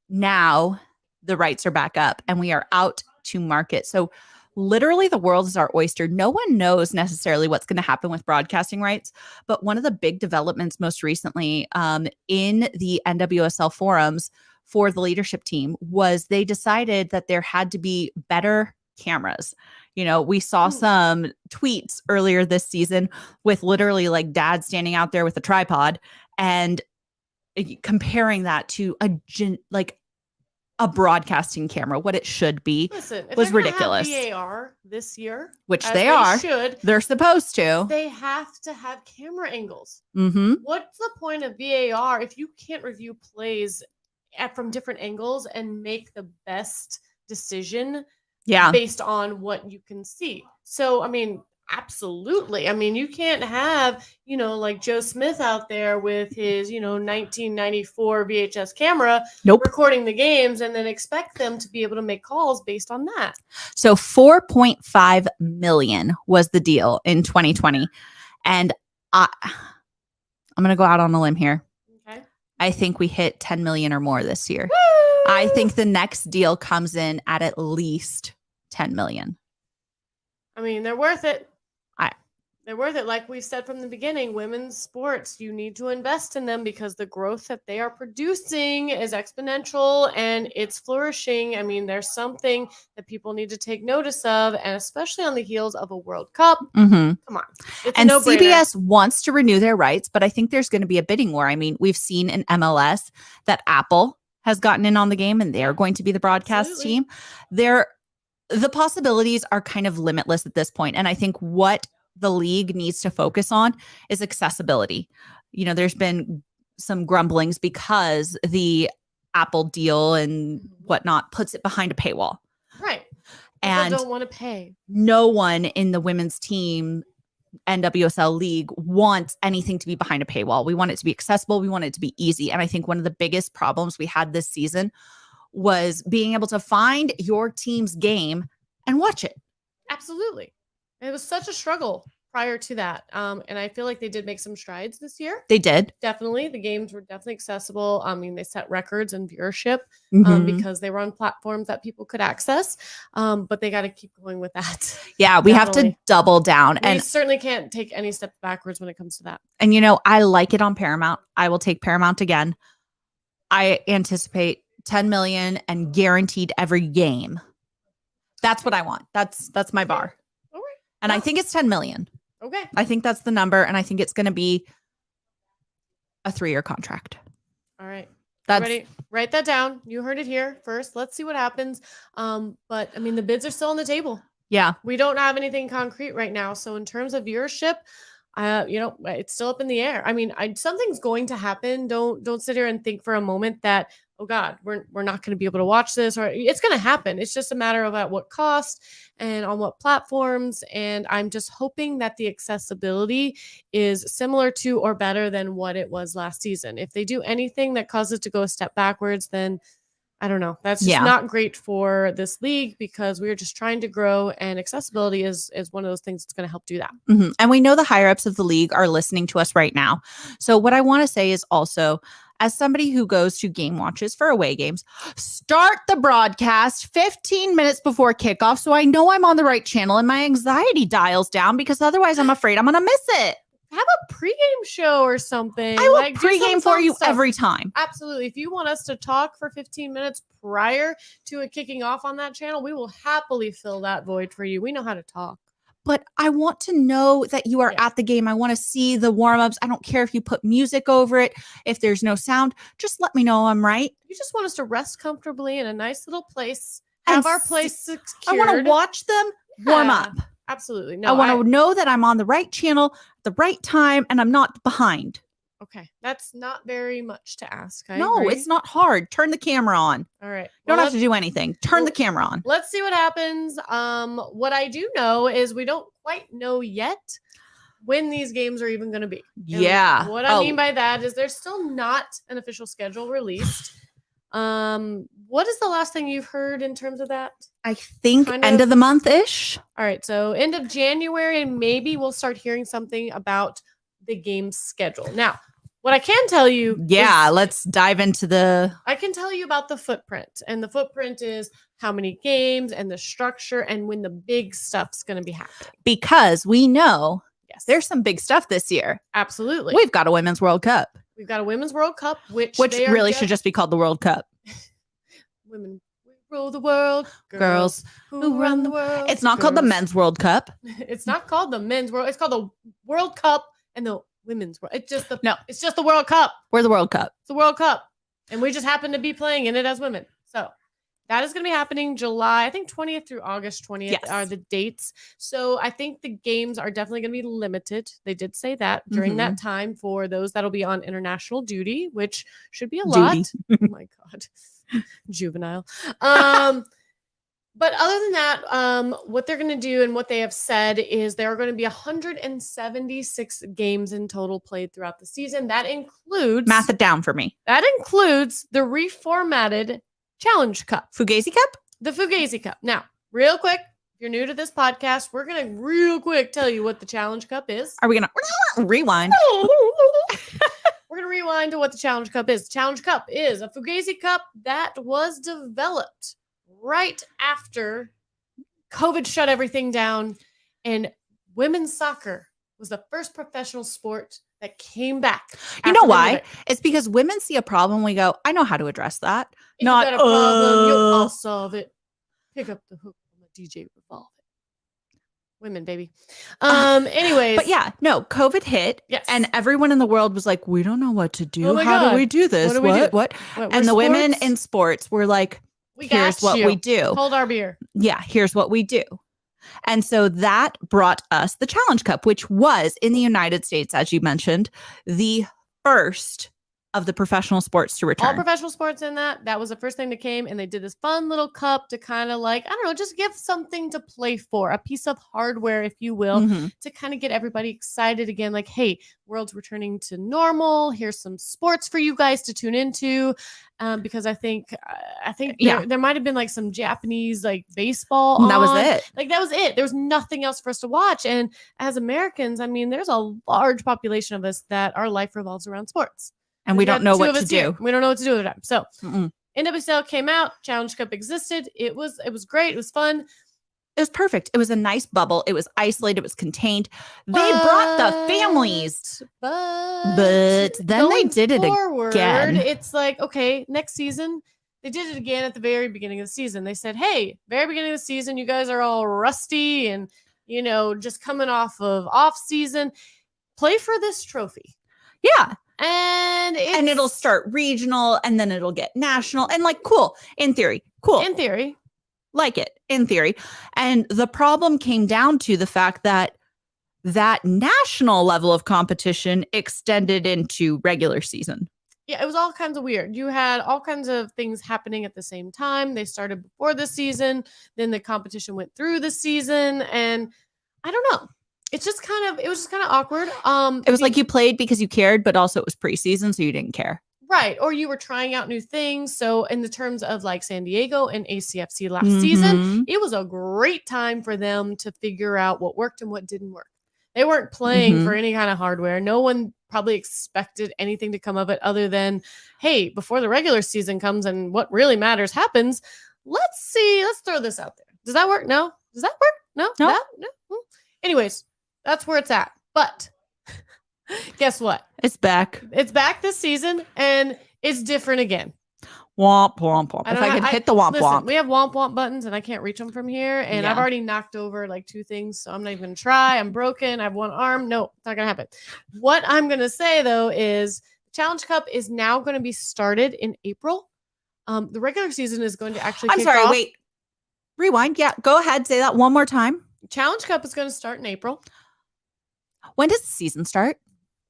B: now the rights are back up and we are out to market. So literally the world is our oyster. No one knows necessarily what's going to happen with broadcasting rights. But one of the big developments most recently in the NWSL forums for the leadership team was they decided that there had to be better cameras. You know, we saw some tweets earlier this season with literally like dad standing out there with a tripod and comparing that to a broadcasting camera, what it should be.
A: Listen, if
B: was
A: they're
B: ridiculous.
A: have VAR this year,
B: which they are. They're supposed to.
A: They have to have camera angles.
B: What's
A: the point of VAR if you can't review plays from different angles and make the best decision based on what you can see? So, I mean, absolutely. I mean, you can't have, like Joe Smith out there with his, 1994 VHS camera recording the games and then expect them to be able to make calls based on that.
B: So 4.5 million was the deal in 2020. And I'm going to go out on a limb here.
A: Okay.
B: I think we hit 10 million or more this year.
A: Woo!
B: I think the next deal comes in at least 10 million.
A: I mean, they're worth it. They're worth it. Like we said from the beginning, women's sports, you need to invest in them because the growth that they are producing is exponential and it's flourishing. I mean, there's something that people need to take notice of, and especially on the heels of a World Cup.
B: Mm-hmm.
A: Come on. It's
B: And
A: a no-brainer.
B: CBS wants to renew their rights, but I think there's going to be a bidding war. I mean, we've seen in MLS that Apple has gotten in on the game and they're going to be the broadcast
A: Absolutely.
B: team. The possibilities are kind of limitless at this point. And I think what the league needs to focus on is accessibility. You know, there's been some grumblings because the Apple deal and whatnot puts it behind a paywall.
A: Right.
B: And
A: people don't want to pay.
B: No one in the women's team NWSL league wants anything to be behind a paywall. We want it to be accessible. We want it to be easy. And I think one of the biggest problems we had this season was being able to find your team's game and watch it.
A: Absolutely. It was such a struggle prior to that. And I feel like they did make some strides this year.
B: They did.
A: Definitely. The games were definitely accessible. I mean, they set records in viewership because they were on platforms that people could access. But they got to keep going with that.
B: Yeah, we have to double down.
A: We certainly can't take any step backwards when it comes to that.
B: And, you know, I like it on Paramount. I will take Paramount again. I anticipate 10 million and guaranteed every game. That's what I want. That's my bar.
A: All right.
B: And I think it's 10 million.
A: Okay.
B: I think that's the number. And I think it's going to be a 3-year contract.
A: All right.
B: That's
A: ready. Write that down. You heard it here first. Let's see what happens. But I mean, the bids are still on the table.
B: Yeah.
A: We don't have anything concrete right now. So in terms of viewership, you know, it's still up in the air. I mean, something's going to happen. Don't sit here and think for a moment that, oh God, we're not going to be able to watch this, or it's going to happen. It's just a matter of at what cost and on what platforms. And I'm just hoping that the accessibility is similar to or better than what it was last season. If they do anything that causes it to go a step backwards, then I don't know. That's just not great for this league because we're just trying to grow, and accessibility is one of those things that's going to help do that.
B: Mm-hmm. And we know the higher ups of the league are listening to us right now. So what I want to say is also, as somebody who goes to game watches for away games, start the broadcast 15 minutes before kickoff so I know I'm on the right channel and my anxiety dials down, because otherwise I'm afraid I'm going to miss it.
A: Have a pregame show or something.
B: I will pregame for you every time.
A: Absolutely. If you want us to talk for 15 minutes prior to it kicking off on that channel, we will happily fill that void for you. We know how to talk.
B: But I want to know that you are at the game. I want to see the warm-ups. I don't care if you put music over it. If there's no sound, just let me know I'm right.
A: You just want us to rest comfortably in a nice little place, have our place secured.
B: I want to watch them warm up.
A: Absolutely. No,
B: I want to know that I'm on the right channel at the right time and I'm not behind.
A: Okay. That's not very much to ask.
B: No, it's not hard. Turn the camera on.
A: All right.
B: Don't have to do anything. Turn the camera on.
A: Let's see what happens. What I do know is we don't quite know yet when these games are even going to be. And what I mean by that is there's still not an official schedule released. What is the last thing you've heard in terms of that?
B: I think end of the month-ish.
A: All right. So end of January, and maybe we'll start hearing something about the game schedule. Now, what I can tell you.
B: Yeah, let's dive into
A: I can tell you about the footprint. And the footprint is how many games and the structure and when the big stuff's going to be happening.
B: Because we know there's some big stuff this year.
A: Absolutely.
B: We've got a Women's World Cup.
A: We've got a Women's World Cup, which
B: really should just be called the World Cup.
A: Women rule the world.
B: Girls
A: who run the world.
B: It's not called the Men's World Cup.
A: It's not called the Men's World. It's called the World Cup and the Women's World. It's just the World Cup.
B: We're the World Cup.
A: It's the World Cup. And we just happen to be playing in it as women. So that is going to be happening July, I think 20th through August 20th are the dates. So I think the games are definitely going to be limited. They did say that during that time for those that'll be on international duty, which should be a lot. Oh my God. Juvenile. But other than that, what they're going to do and what they have said is there are going to be 176 games in total played throughout the season. That includes...
B: Math it down for me.
A: That includes the reformatted Challenge Cup.
B: Fugazi Cup?
A: The Fugazi Cup. Now, real quick, if you're new to this podcast, we're going to real quick tell you what the Challenge Cup is.
B: Are we going to rewind?
A: We're going to rewind to what the Challenge Cup is. The Challenge Cup is a Fugazi Cup that was developed right after COVID shut everything down and women's soccer was the first professional sport that came back.
B: You know
A: after the
B: why?
A: pandemic.
B: It's because women see a problem. We go, I know how to address that.
A: If
B: Not,
A: you got a problem, I'll solve it. Pick up the hook from a DJ, revolve it. Women, baby. Anyways.
B: But yeah, no, COVID hit.
A: Yes.
B: And everyone in the world was like, we don't know what to do.
A: Oh my
B: How
A: God.
B: do we do this?
A: What do we do?
B: What?
A: We're
B: And the women
A: sports?
B: in sports were like, here's
A: got
B: what
A: you.
B: we do.
A: Hold our beer.
B: Yeah, here's what we do. And so that brought us the Challenge Cup, which was in the United States, as you mentioned, the first of the professional sports to return.
A: All professional sports in that. That was the first thing that came. And they did this fun little cup to kind of like, I don't know, just give something to play for, a piece of hardware, if you will,
B: Mhm.
A: to kind of get everybody excited again. Like, hey, world's returning to normal. Here's some sports for you guys to tune into. Because I think
B: Yeah.
A: there might have been like some Japanese like baseball.
B: And that was
A: on.
B: it.
A: Like that was it. There was nothing else for us to watch. And as Americans, I mean, there's a large population of us that our life revolves around sports.
B: And we
A: got
B: don't know
A: two
B: what
A: of
B: to
A: us here.
B: do.
A: We don't know what to do with it. So
B: Mm-mm.
A: NWSL came out, Challenge Cup existed. It was great. It was fun.
B: It was perfect. It was a nice bubble. It was isolated. It was contained. They brought the families.
A: But
B: then they
A: going
B: did it
A: forward,
B: again.
A: It's like, okay, next season, they did it again at the very beginning of the season. They said, hey, very beginning of the season, you guys are all rusty and, just coming off of off season. Play for this trophy.
B: Yeah.
A: And
B: it'll start regional and then it'll get national and like, cool. In theory. Cool.
A: In theory.
B: Like it in theory. And the problem came down to the fact that national level of competition extended into regular season.
A: Yeah, it was all kinds of weird. You had all kinds of things happening at the same time. They started before the season, then the competition went through the season, and I don't know. It was just kind of awkward.
B: It was like you played because you cared, but also it was preseason, so you didn't care.
A: Right. Or you were trying out new things. So in the terms of like San Diego and ACFC last season, it was a great time for them to figure out what worked and what didn't work. They weren't playing for any kind of hardware. No one probably expected anything to come of it other than, hey, before the regular season comes and what really matters happens, let's throw this out there. Does that work? No. Does that work? No. No. Anyways, that's where it's at. But guess what?
B: It's back.
A: It's back this season, and it's different again.
B: Womp, womp, womp. If I could hit the womp, womp.
A: We have womp, womp buttons, and I can't reach them from here. And I've already knocked over like 2 things, so I'm not even going to try. I'm broken. I have 1 arm. No, it's not going to happen. What I'm going to say, though, is Challenge Cup is now going to be started in April. The regular season is going to actually kick off.
B: Wait. Rewind. Yeah, go ahead. Say that one more time.
A: Challenge Cup is going to start in April.
B: When does the season start?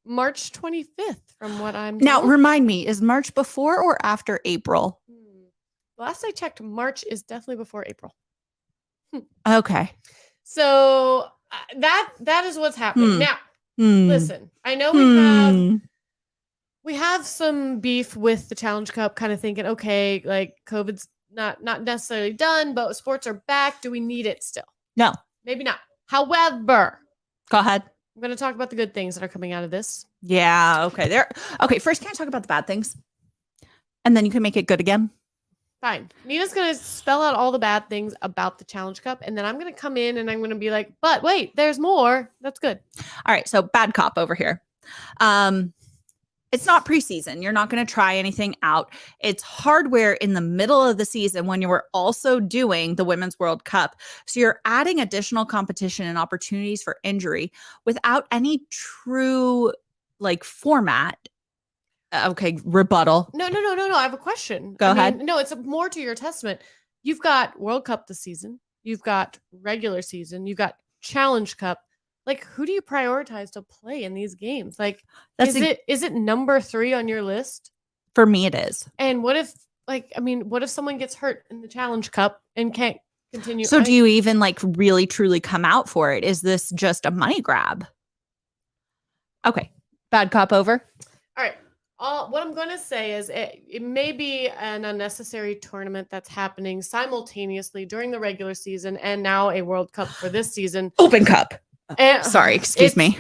A: March 25th, from what I'm
B: Now,
A: told.
B: remind me, is March before or after April?
A: Last I checked, March is definitely before April.
B: Okay.
A: So that is what's happening. Now, listen, I know we have some beef with the Challenge Cup, kind of thinking, okay, like COVID's not necessarily done, but sports are back. Do we need it still?
B: No.
A: Maybe not. However,
B: go ahead.
A: I'm going to talk about the good things that are coming out of this.
B: Yeah. Okay. Okay. First, can I talk about the bad things? And then you can make it good again.
A: Fine. Nina's going to spell out all the bad things about the Challenge Cup. And then I'm going to come in and I'm going to be like, but wait, there's more. That's good.
B: All right. So bad cop over here. It's not preseason. You're not going to try anything out. It's hardware in the middle of the season when you were also doing the Women's World Cup. So you're adding additional competition and opportunities for injury without any true like format. Okay, rebuttal.
A: No. I have a question.
B: Go ahead.
A: No, it's more to your testament. You've got World Cup this season. You've got regular season. You've got Challenge Cup. Like, who do you prioritize to play in these games? Like, is it number 3 on your list?
B: For me, it is.
A: And what if someone gets hurt in the Challenge Cup and can't continue?
B: So do you even like really truly come out for it? Is this just a money grab? Okay. Bad cop over.
A: All right. What I'm going to say is it may be an unnecessary tournament that's happening simultaneously during the regular season and now a World Cup for this season.
B: Open Cup. Sorry, excuse me.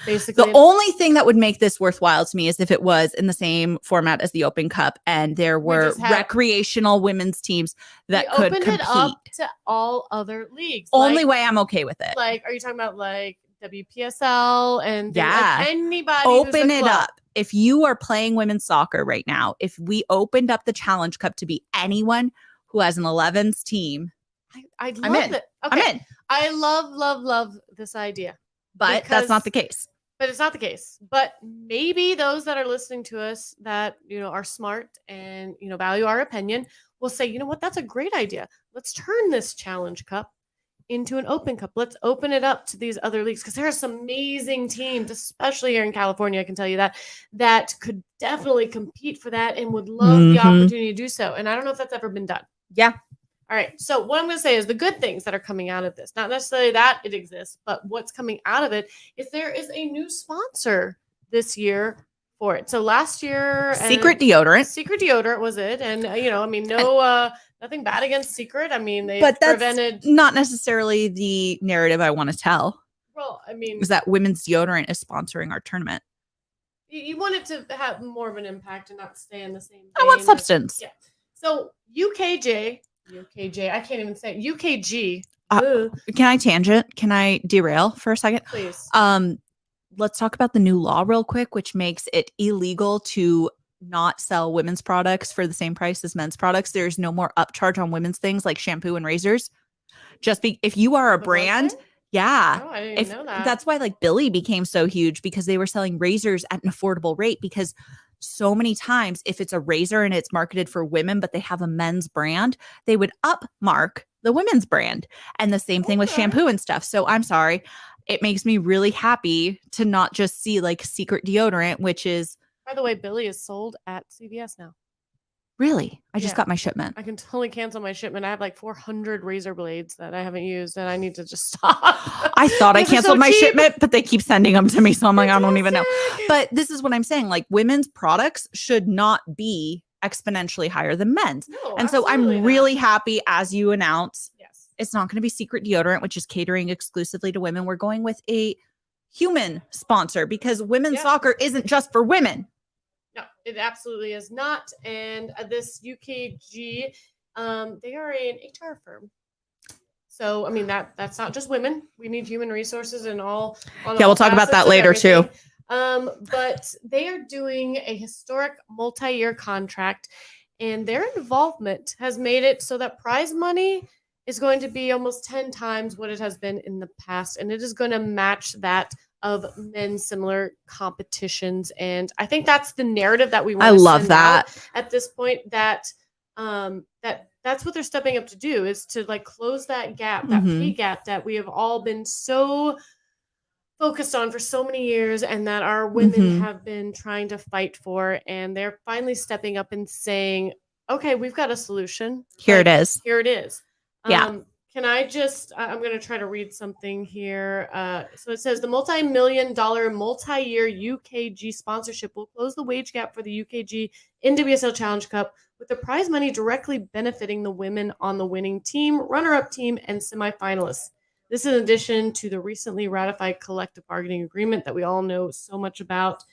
A: Basically,
B: the only thing that would make this worthwhile to me is if it was in the same format as the Open Cup and there were recreational women's teams that could compete.
A: It up to all other leagues.
B: Only way I'm okay with it.
A: Like, are you talking about like WPSL and
B: Yeah.
A: like anybody
B: Open
A: who's a
B: it
A: club.
B: up. If you are playing women's soccer right now, if we opened up the Challenge Cup to be anyone who has an 11s team,
A: I
B: I'm
A: love
B: in.
A: it.
B: I'm
A: Okay.
B: in.
A: I love this idea.
B: But that's not the case.
A: But it's not the case. But maybe those that are listening to us that, are smart and, value our opinion will say, you know what, that's a great idea. Let's turn this Challenge Cup into an Open Cup. Let's open it up to these other leagues because there are some amazing teams, especially here in California, I can tell you that could definitely compete for that and would love the opportunity to do so. And I don't know if that's ever been done.
B: Yeah.
A: All right. So what I'm going to say is the good things that are coming out of this, not necessarily that it exists, but what's coming out of it is there is a new sponsor this year for it. So last year,
B: Secret deodorant.
A: Secret deodorant was it. And, nothing bad against Secret. I mean,
B: but that's not necessarily the narrative I want to tell.
A: Well, I mean,
B: is that women's deodorant is sponsoring our tournament.
A: You want it to have more of an impact and not stay in the same.
B: I want substance.
A: Yeah. So UKJ, I can't even say it. UKG.
B: Can I tangent? Can I derail for a second?
A: Please.
B: Let's talk about the new law real quick, which makes it illegal to not sell women's products for the same price as men's products. There's no more upcharge on women's things like shampoo and razors. If you are a brand, yeah.
A: Oh, I didn't even know that.
B: That's why like Billy became so huge because they were selling razors at an affordable rate because so many times if it's a razor and it's marketed for women, but they have a men's brand, they would upmark the women's brand. And the same thing with shampoo and stuff. So I'm sorry. It makes me really happy to not just see like Secret deodorant, which is.
A: By the way, Billy is sold at CVS now.
B: Really? I just got my shipment.
A: I can totally cancel my shipment. I have like 400 razor blades that I haven't used and I need to just stop.
B: I thought I canceled my shipment, but they keep sending them to me. So I'm like, I don't even know. But this is what I'm saying. Like women's products should not be exponentially higher than men's.
A: No,
B: and so I'm really happy as you announce, it's not going to be Secret deodorant, which is catering exclusively to women. We're going with a human sponsor because women's soccer isn't just for women.
A: No, it absolutely is not. And this UKG, they are an HR firm. So, I mean, that's not just women. We need human resources and all.
B: We'll talk about that later too.
A: But they are doing a historic multi-year contract and their involvement has made it so that prize money is going to be almost 10 times what it has been in the past. And it is going to match that of men's similar competitions. And I think that's the narrative that we want to
B: love that
A: at this point, that that's what they're stepping up to do, is to like close that gap, that pay gap that we have all been so focused on for so many years and that our women have been trying to fight for. And they're finally stepping up and saying, okay, we've got a solution.
B: Here it is.
A: Yeah. Can I just, I'm going to try to read something here. So it says the multi-million-dollar multi-year UKG sponsorship will close the wage gap for the UKG NWSL Challenge Cup, with the prize money directly benefiting the women on the winning team, runner-up team, and semifinalists. This is in addition to the recently ratified collective bargaining agreement that we all know so much about.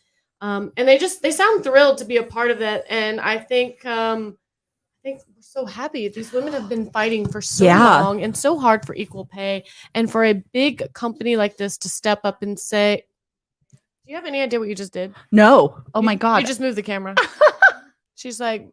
A: And they sound thrilled to be a part of that. And I think we're so happy. These women have been fighting for so long and so hard for equal pay. And for a big company like this to step up and say, do you have any idea what you just did?
B: No. Oh my God.
A: You just moved the camera. She's like,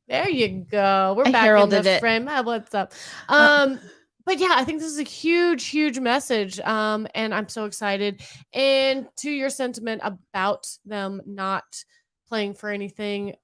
A: there you go. We're back in the frame. What's up? But yeah, I think this is a huge, huge message. And I'm so excited. And to your sentiment about them not playing for anything,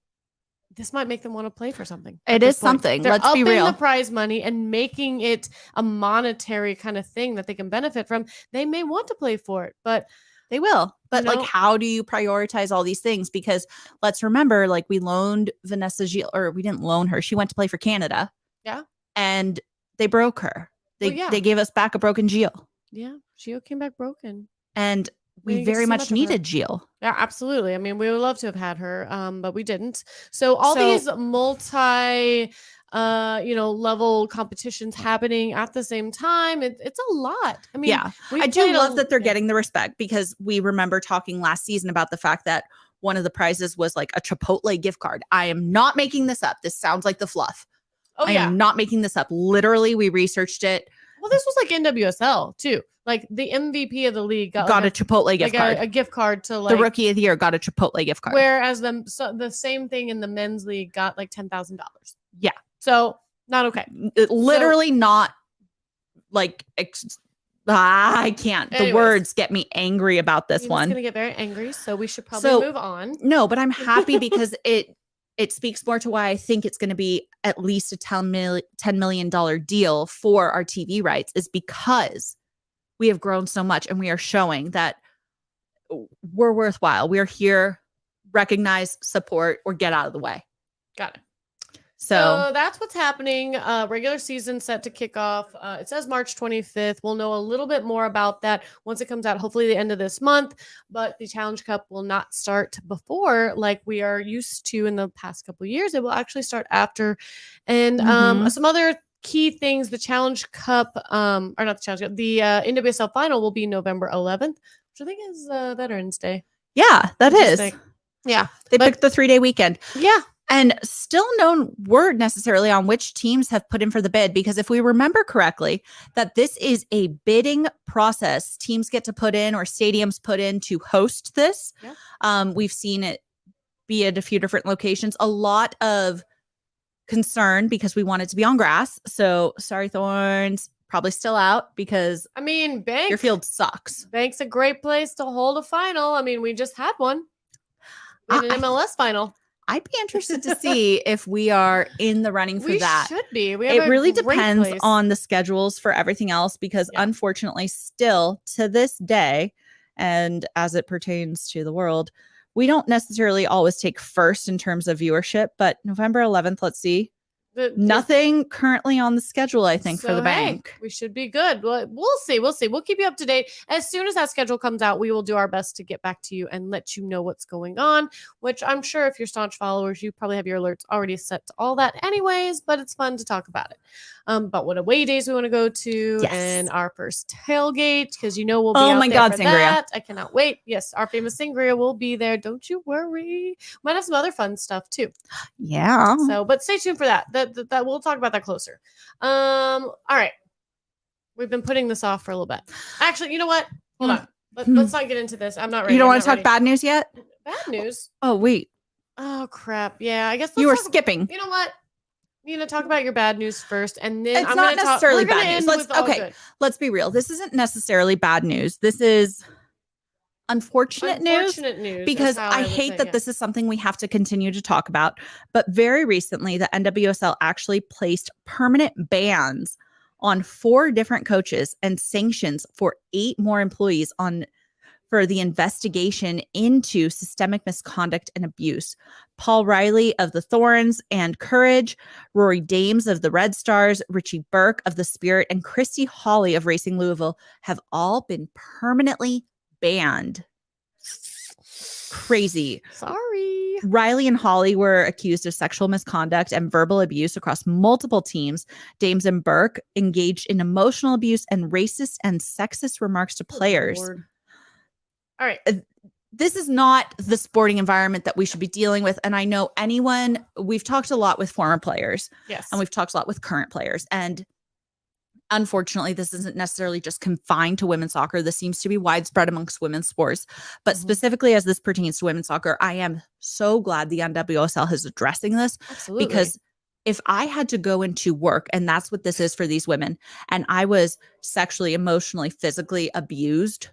A: this might make them want to play for something.
B: It is something.
A: They're
B: Let's be real.
A: upping the prize money and making it a monetary kind of thing that they can benefit from. They may want to play for it, but
B: they will. But like, how do you prioritize all these things? Because let's remember, like, we loaned Vanessa Gilles, or we didn't loan her. She went to play for Canada.
A: Yeah.
B: And they broke her. They gave us back a broken Gilles.
A: Yeah. Gilles came back broken.
B: And we very much needed Gilles.
A: Yeah, absolutely. I mean, we would love to have had her, but we didn't. So these multi, level competitions happening at the same time, it's a lot. I mean,
B: I do love that they're getting the respect, because we remember talking last season about the fact that one of the prizes was like a Chipotle gift card. I am not making this up. This sounds like the fluff. I am not making this up. Literally, we researched it.
A: Well, this was like NWSL too. Like the MVP of the league got
B: a Chipotle gift card.
A: a gift card to
B: The rookie of the year got a Chipotle gift card.
A: Whereas the same thing in the men's league got like $10,000.
B: Yeah.
A: So not okay.
B: Literally not like I can't.
A: Anyways,
B: the words get me angry about this one.
A: It's going to get very angry, so we should probably move on.
B: No, but I'm happy because it speaks more to why I think it's going to be at least a $10 million deal for our TV rights, is because we have grown so much and we are showing that we're worthwhile. We're here, recognize, support, or get out of the way.
A: Got it.
B: So
A: that's what's happening. Regular season set to kick off. It says March 25th. We'll know a little bit more about that once it comes out, hopefully the end of this month. But the Challenge Cup will not start before, like we are used to in the past couple of years. It will actually start after. And some other key things, the Challenge Cup, or not the Challenge Cup, the NWSL final will be November 11th, which I think is Veterans Day.
B: Yeah, that is.
A: Yeah.
B: They picked the 3-day weekend.
A: Yeah.
B: And still no word necessarily on which teams have put in for the bid, because if we remember correctly, that this is a bidding process. Teams get to put in, or stadiums put in, to host this. Yeah. We've seen it be at a few different locations. A lot of concern because we want it to be on grass. So sorry, Thorns, probably still out because
A: I mean, Bank,
B: your field sucks.
A: Bank's a great place to hold a final. I mean, we just had one. We had an MLS final.
B: I'd be interested to see if we are in the running for that.
A: We should be.
B: It really depends on the schedules for everything else, because unfortunately, still to this day, and as it pertains to the world, we don't necessarily always take first in terms of viewership. But November 11th, let's see. Nothing currently on the schedule, I think, for the Bank.
A: We should be good. We'll see. We'll keep you up to date. As soon as that schedule comes out, we will do our best to get back to you and let you know what's going on, which I'm sure if you're staunch followers, you probably have your alerts already set to all that anyways, but it's fun to talk about it. About what away days we want to go to, and our first tailgate, because we'll be out there for that. I cannot wait. Yes, our famous sangria will be there. Don't you worry. Might have some other fun stuff too.
B: Yeah.
A: So, but stay tuned for that. That we'll talk about that closer. All right. We've been putting this off for a little bit. Actually, you know what? Hold on. Let's not get into this. I'm not ready.
B: You don't want to talk bad news yet?
A: Bad news?
B: Oh, wait.
A: Oh, crap. Yeah, I guess
B: you were skipping.
A: You know what? Talk about your bad news first, and then
B: it's not necessarily bad news. Let's be real. This isn't necessarily bad news. This is unfortunate news, because I hate that this is something we have to continue to talk about. But very recently, the NWSL actually placed permanent bans on 4 different coaches and sanctions for 8 more employees for the investigation into systemic misconduct and abuse. Paul Riley of the Thorns and Courage, Rory Dames of the Red Stars, Richie Burke of the Spirit, and Christy Hawley of Racing Louisville have all been permanently banned. Crazy.
A: Sorry.
B: Riley and Hawley were accused of sexual misconduct and verbal abuse across multiple teams. Dames and Burke engaged in emotional abuse and racist and sexist remarks to players.
A: All right.
B: This is not the sporting environment that we should be dealing with. And I know we've talked a lot with former players.
A: Yes.
B: And we've talked a lot with current players. And unfortunately, this isn't necessarily just confined to women's soccer. This seems to be widespread amongst women's sports. But specifically as this pertains to women's soccer, I am so glad the NWSL is addressing this.
A: Absolutely.
B: Because if I had to go into work, and that's what this is for these women, and I was sexually, emotionally, physically abused,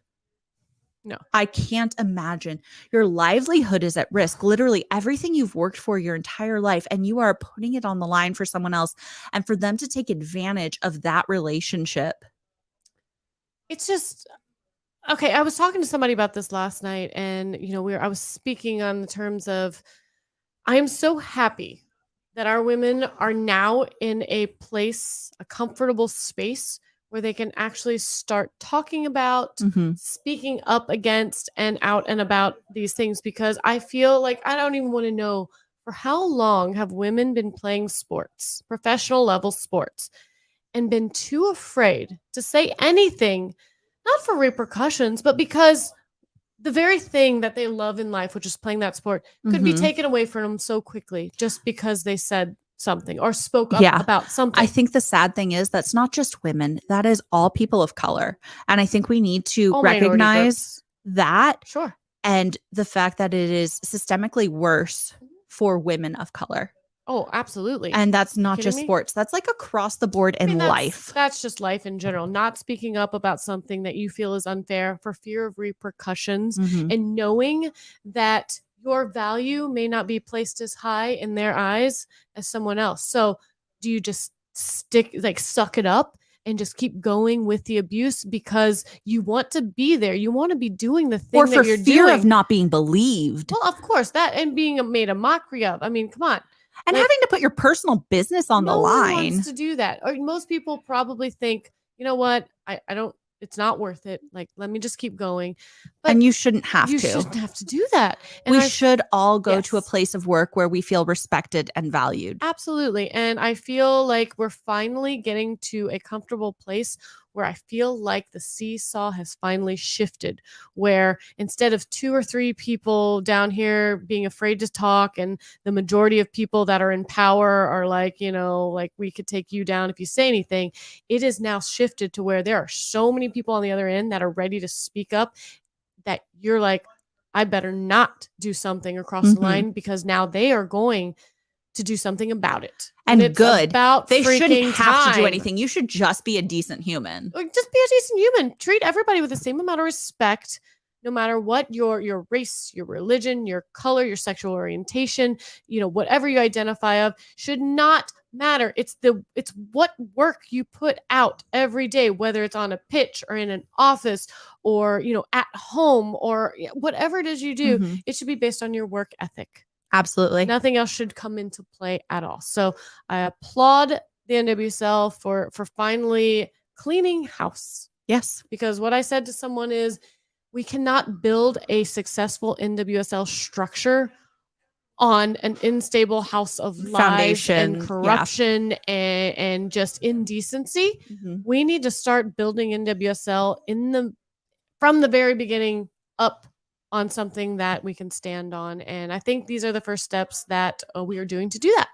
A: no,
B: I can't imagine. Your livelihood is at risk. Literally everything you've worked for your entire life, and you are putting it on the line for someone else, and for them to take advantage of that relationship.
A: It's just, okay. I was talking to somebody about this last night, and I was speaking on the terms of, I am so happy that our women are now in a place, a comfortable space, where they can actually start talking about, speaking up against, and out and about these things. Because I feel like I don't even want to know, for how long have women been playing sports, professional level sports, and been too afraid to say anything, not for repercussions, but because the very thing that they love in life, which is playing that sport, could be taken away from them so quickly just because they said something or spoke up
B: Yeah.
A: about something.
B: I think the sad thing is that's not just women, that is all people of color. And I think we need to
A: all minority
B: recognize
A: groups.
B: that
A: Sure.
B: and the fact that it is systemically worse for women of color.
A: Oh, absolutely.
B: And that's not
A: kidding
B: just
A: me?
B: sports. That's like across the board in life.
A: That's just life in general. Not speaking up about something that you feel is unfair for fear of repercussions
B: Mhm.
A: and knowing that your value may not be placed as high in their eyes as someone else. So do you just suck it up and just keep going with the abuse because you want to be there? You want to be doing the thing
B: Or for
A: that you're
B: fear
A: doing.
B: of not being believed.
A: Well, of course, that and being made a mockery of. I mean, come on.
B: And
A: Like,
B: having to put your personal business on the
A: no one
B: line.
A: wants to do that. Or most people probably think, you know what? I don't, it's not worth it. Like, let me just keep going. But
B: And you shouldn't have
A: you
B: to.
A: shouldn't have to do that. And
B: We should all go to a
A: Yes.
B: place of work where we feel respected and valued.
A: Absolutely. And I feel like we're finally getting to a comfortable place where I feel like the seesaw has finally shifted, where instead of 2 or 3 people down here being afraid to talk, and the majority of people that are in power are like, like we could take you down if you say anything, it is now shifted to where there are so many people on the other end that are ready to speak up that you're like, I better not do something across the line because now they are going to do something about it.
B: And
A: it's
B: good.
A: about
B: They shouldn't
A: freaking
B: have to do
A: time.
B: anything. You should just be a decent human.
A: Or just be a decent human. Treat everybody with the same amount of respect, no matter what your race, your religion, your color, your sexual orientation, whatever you identify of, should not matter. It's what work you put out every day, whether it's on a pitch or in an office or at home or whatever it is you do.
B: Mhm.
A: It should be based on your work ethic.
B: Absolutely.
A: Nothing else should come into play at all. So I applaud the NWSL for finally cleaning house.
B: Yes.
A: Because what I said to someone is, we cannot build a successful NWSL structure on an unstable house of lies
B: Foundation,
A: and corruption and just indecency.
B: Mhm.
A: We need to start building NWSL from the very beginning up on something that we can stand on. And I think these are the first steps that we are doing to do that.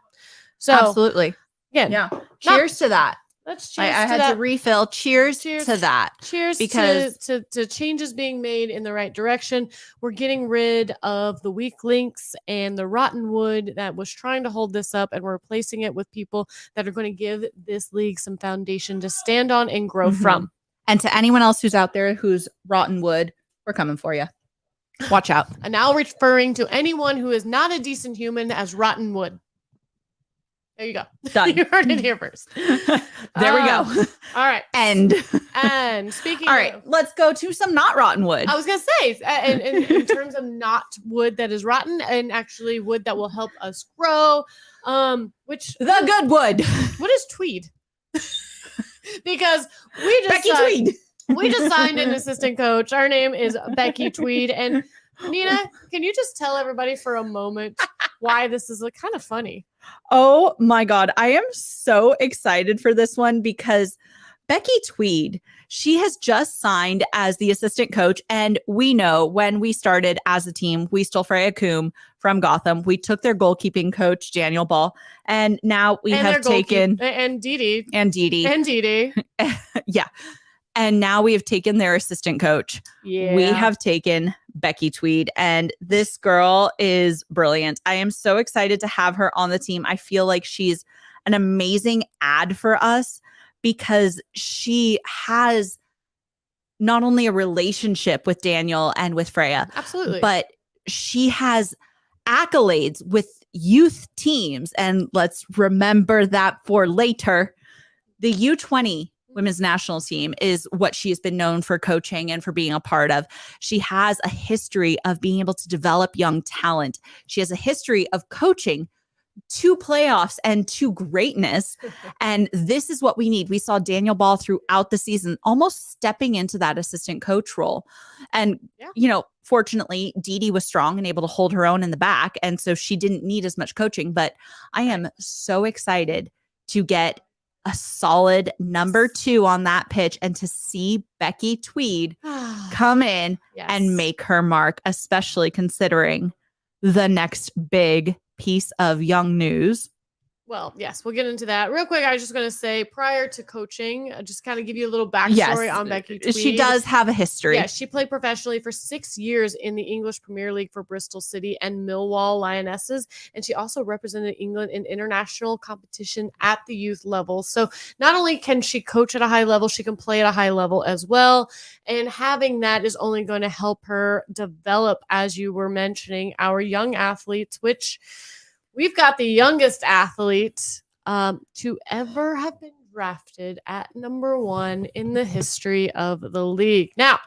A: So
B: Absolutely.
A: again,
B: Yeah. Cheers to that.
A: let's cheers
B: I
A: to
B: had
A: that.
B: to refill. Cheers
A: Cheers.
B: to that.
A: Cheers
B: because
A: to changes being made in the right direction. We're getting rid of the weak links and the rotten wood that was trying to hold this up, and we're replacing it with people that are going to give this league some foundation to stand on and grow from.
B: And to anyone else who's out there who's rotten wood, we're coming for you. Watch out.
A: And now referring to anyone who is not a decent human as rotten wood. There you go.
B: Done.
A: You heard it here first.
B: There we go.
A: All right.
B: End.
A: And speaking
B: All right, let's go to some not rotten wood.
A: I was going to say, in terms of not wood that is rotten and actually wood that will help us grow, which
B: the good wood.
A: What is tweed? Because we just
B: Becky Tweed.
A: We just signed an assistant coach. Our name is Becky Tweed. And Nina, can you just tell everybody for a moment why this is kind of funny?
B: Oh my God. I am so excited for this one because Becky Tweed, she has just signed as the assistant coach. And we know when we started as a team, we stole Freya Coombe from Gotham. We took their goalkeeping coach, Daniel Ball. And now we have taken...
A: And Dee
B: Dee. Yeah. And now we have taken their assistant coach.
A: Yeah.
B: We have taken Becky Tweed, and this girl is brilliant. I am so excited to have her on the team. I feel like she's an amazing add for us because she has not only a relationship with Daniel and with Freya,
A: absolutely,
B: but she has accolades with youth teams. And let's remember that for later. The U20 women's national team is what she has been known for coaching and for being a part of. She has a history of being able to develop young talent. She has a history of coaching to playoffs and to greatness. And this is what we need. We saw Daniel Ball throughout the season, almost stepping into that assistant coach role. And, fortunately, Dee Dee was strong and able to hold her own in the back. And so she didn't need as much coaching. But I am so excited to get a solid number 2 on that pitch and to see Becky Tweed come in and make her mark, especially considering the next big piece of young news
A: Well, yes, we'll get into that real quick. I was just going to say, prior to coaching, just kind of give you a little backstory on Becky Tweed.
B: She does have a history.
A: Yeah, she played professionally for 6 years in the English Premier League for Bristol City and Millwall Lionesses, and she also represented England in international competition at the youth level. So not only can she coach at a high level, she can play at a high level as well, and having that is only going to help her develop, as you were mentioning, our young athletes, which we've got the youngest athlete to ever have been drafted at number 1 in the history of the league. Now,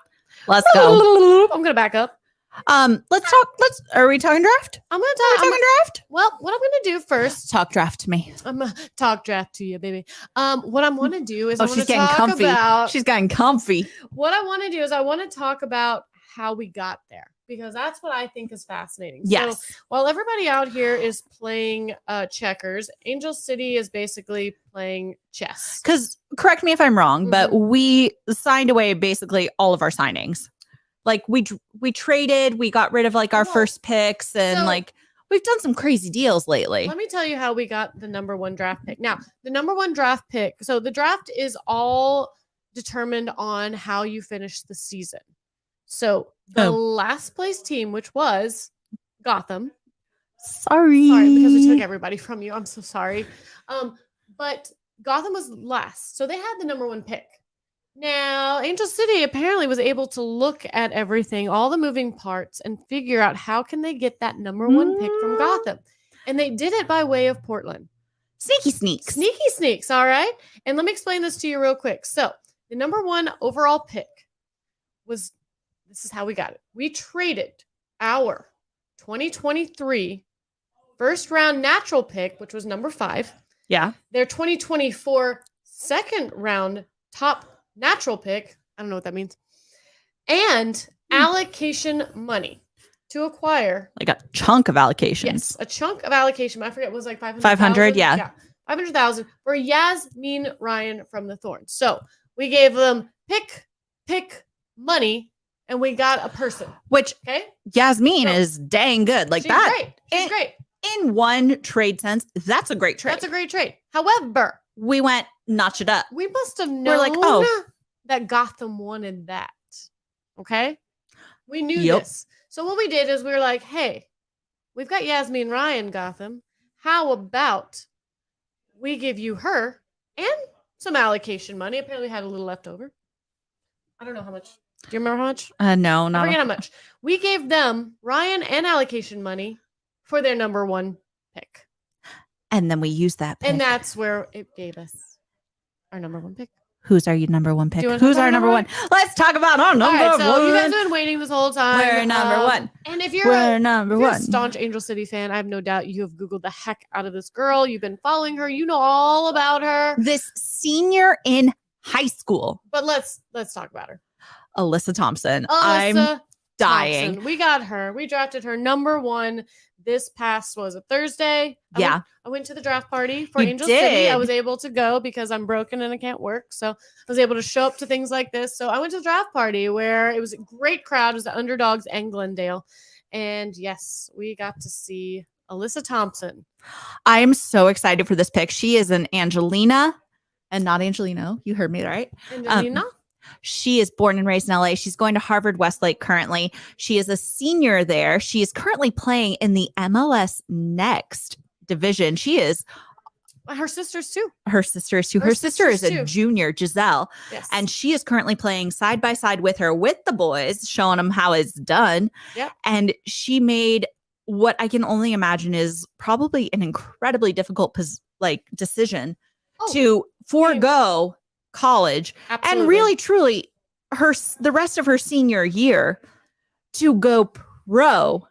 B: let's go.
A: I'm going to back up.
B: Let's talk. Are we talking draft?
A: I'm going to
B: Are we
A: talk.
B: talking draft?
A: Well, what I'm going to do first.
B: Talk draft to me.
A: I'm going to talk draft to you, baby. What I want to do is
B: she's getting comfy. She's getting comfy.
A: What I want to do is I want to talk about how we got there, because that's what I think is fascinating.
B: Yes.
A: So while everybody out here is playing checkers, Angel City is basically playing chess.
B: Because correct me if I'm wrong, but we signed away basically all of our signings. Like we traded, we got rid of like our first picks, and like we've done some crazy deals lately.
A: Let me tell you how we got the number 1 draft pick. Now, the number 1 draft pick. So the draft is all determined on how you finish the season. So the last place team, which was Gotham.
B: Sorry,
A: because we took everybody from you. I'm so sorry. But Gotham was last. So they had the number 1 pick. Now, Angel City apparently was able to look at everything, all the moving parts, and figure out how can they get that number 1 pick from Gotham. And they did it by way of Portland.
B: Sneaky sneaks.
A: All right. And let me explain this to you real quick. So the number 1 overall pick was, this is how we got it. We traded our 2023 first round natural pick, which was number 5.
B: Yeah.
A: Their 2024 second round top natural pick. I don't know what that means. And allocation money to acquire.
B: Like a chunk of allocations.
A: Yes, a chunk of allocation. I forget, it was like
B: 500, yeah.
A: 500,000 for Yasmin Ryan from the Thorns. So we gave them pick money, and we got a person.
B: Which Yasmin is dang good. Like
A: she's
B: that.
A: Great. She's great.
B: In one trade sense, that's a great trade.
A: That's a great trade. However,
B: we went notch it up.
A: We must have known that Gotham wanted that. Okay? We knew this. So what we did is we were like, hey, we've got Yasmin Ryan, Gotham. How about we give you her and some allocation money? Apparently we had a little left over. I don't know how much. Do you remember how much?
B: No,
A: I forget how much. We gave them Ryan and allocation money for their number 1 pick.
B: And then we used that pick.
A: And that's where it gave us our number 1 pick.
B: Who's our number 1 pick? Who's our number 1? Let's talk about our number 1.
A: So you guys have been waiting this whole time.
B: We're number 1.
A: And if you're a staunch Angel City fan, I have no doubt you have Googled the heck out of this girl. You've been following her. You know all about her.
B: This senior in high school.
A: But let's talk about her.
B: Alyssa Thompson. I'm dying.
A: Thompson. We got her. We drafted her number 1 this past, was it Thursday? I went to the draft party for Angel City. I was able to go because I'm broken and I can't work. So I was able to show up to things like this. So I went to the draft party where it was a great crowd. It was the Underdogs and Glendale. And yes, we got to see Alyssa Thompson.
B: I am so excited for this pick. She is an Angelina and not Angelino. You heard me right.
A: Angelina?
B: She is born and raised in LA. She's going to Harvard Westlake currently. She is a senior there. She is currently playing in the MLS Next division. She is.
A: Her sisters too.
B: Her sister is a junior, Giselle.
A: Yes.
B: And she is currently playing side by side with her with the boys, showing them how it's done.
A: Yep.
B: And she made what I can only imagine is probably an incredibly difficult decision to forego college.
A: Absolutely.
B: And really truly the rest of her senior year to go pro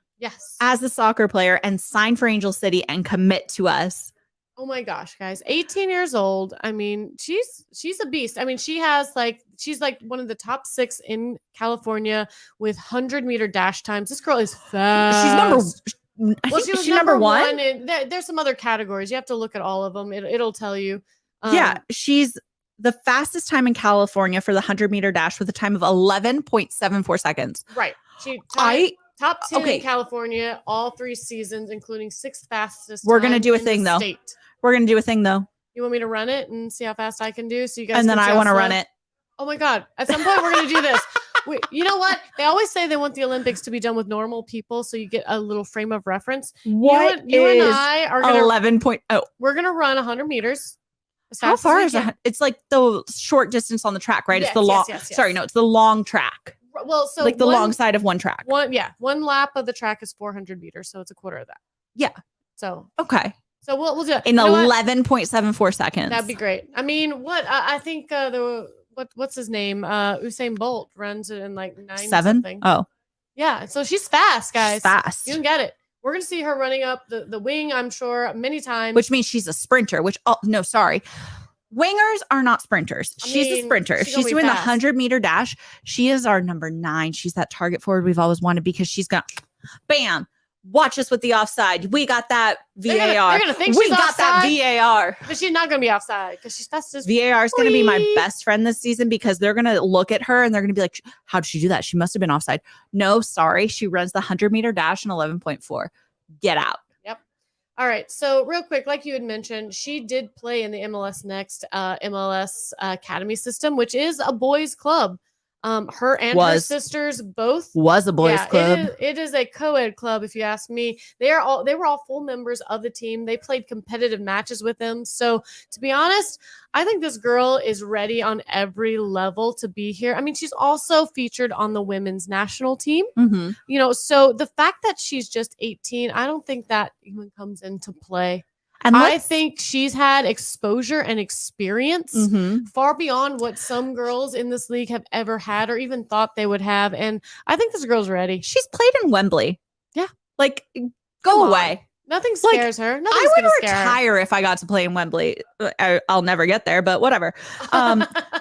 B: as a soccer player and sign for Angel City and commit to us.
A: Oh my gosh, guys. 18 years old. I mean, she's a beast. I mean, she's like one of the top 6 in California with 100-meter dash times. This girl is fast.
B: She's number 1.
A: And there's some other categories. You have to look at all of them. It'll tell you.
B: She's the fastest time in California for the 100-meter dash with a time of 11.74 seconds.
A: Right. Top 10 in California, all 3 seasons, including 6th fastest.
B: We're going to do a thing though.
A: State.
B: We're going to do a thing though.
A: You want me to run it and see how fast I can do? So you guys
B: And then
A: can see
B: I
A: how
B: want to
A: slow-
B: run it.
A: Oh my God. At some point, we're going to do this. You know what? They always say they want the Olympics to be done with normal people so you get a little frame of reference.
B: What
A: you and
B: is
A: I are going to
B: 11.0?
A: we're going to run 100 meters. As
B: How
A: fast
B: far
A: as
B: is
A: we
B: it?
A: can.
B: It's like the short distance on the track, right?
A: Yes,
B: It's the long.
A: yes.
B: Sorry, no, it's the long track.
A: Well, so
B: like the long side of one track.
A: One lap of the track is 400 meters, so it's a quarter of that.
B: Yeah.
A: So
B: okay.
A: So we'll do it
B: in 11.74 seconds.
A: That'd be great. I mean, I think what's his name? Usain Bolt runs it in like 9
B: 7.
A: something.
B: Oh,
A: yeah. So she's fast, guys.
B: She's fast.
A: You can get it. We're gonna see her running up the wing, I'm sure, many times.
B: Which means she's a sprinter. No, sorry. Wingers are not sprinters. She's a sprinter. She's doing the 100-meter dash. She is our number 9. She's that target forward we've always wanted because she's gonna, bam, watch us with the offside. We got that VAR.
A: They're gonna think
B: we
A: she's
B: got
A: offside,
B: that VAR.
A: but she's not gonna be offside because she's fast as
B: VAR is going to be my best friend this season because they're going to look at her and they're going to be like, how did she do that? She must have been offside. No, sorry. She runs the 100-meter dash in 11.4. Get out.
A: Yep. All right. So real quick, like you had mentioned, she did play in the MLS Next MLS Academy system, which is a boys club. Her and her sisters both
B: was a boys club.
A: It is a co-ed club, if you ask me. They were all full members of the team. They played competitive matches with them. So to be honest, I think this girl is ready on every level to be here. I mean, she's also featured on the women's national team.
B: Mm-hmm.
A: You know, so the fact that she's just 18, I don't think that even comes into play. And I think she's had exposure and experience far beyond what some girls in this league have ever had or even thought they would have. And I think this girl's ready.
B: She's played in Wembley.
A: Yeah.
B: Like, go away.
A: Nothing scares her.
B: I would retire if I got to play in Wembley. I'll never get there, but whatever.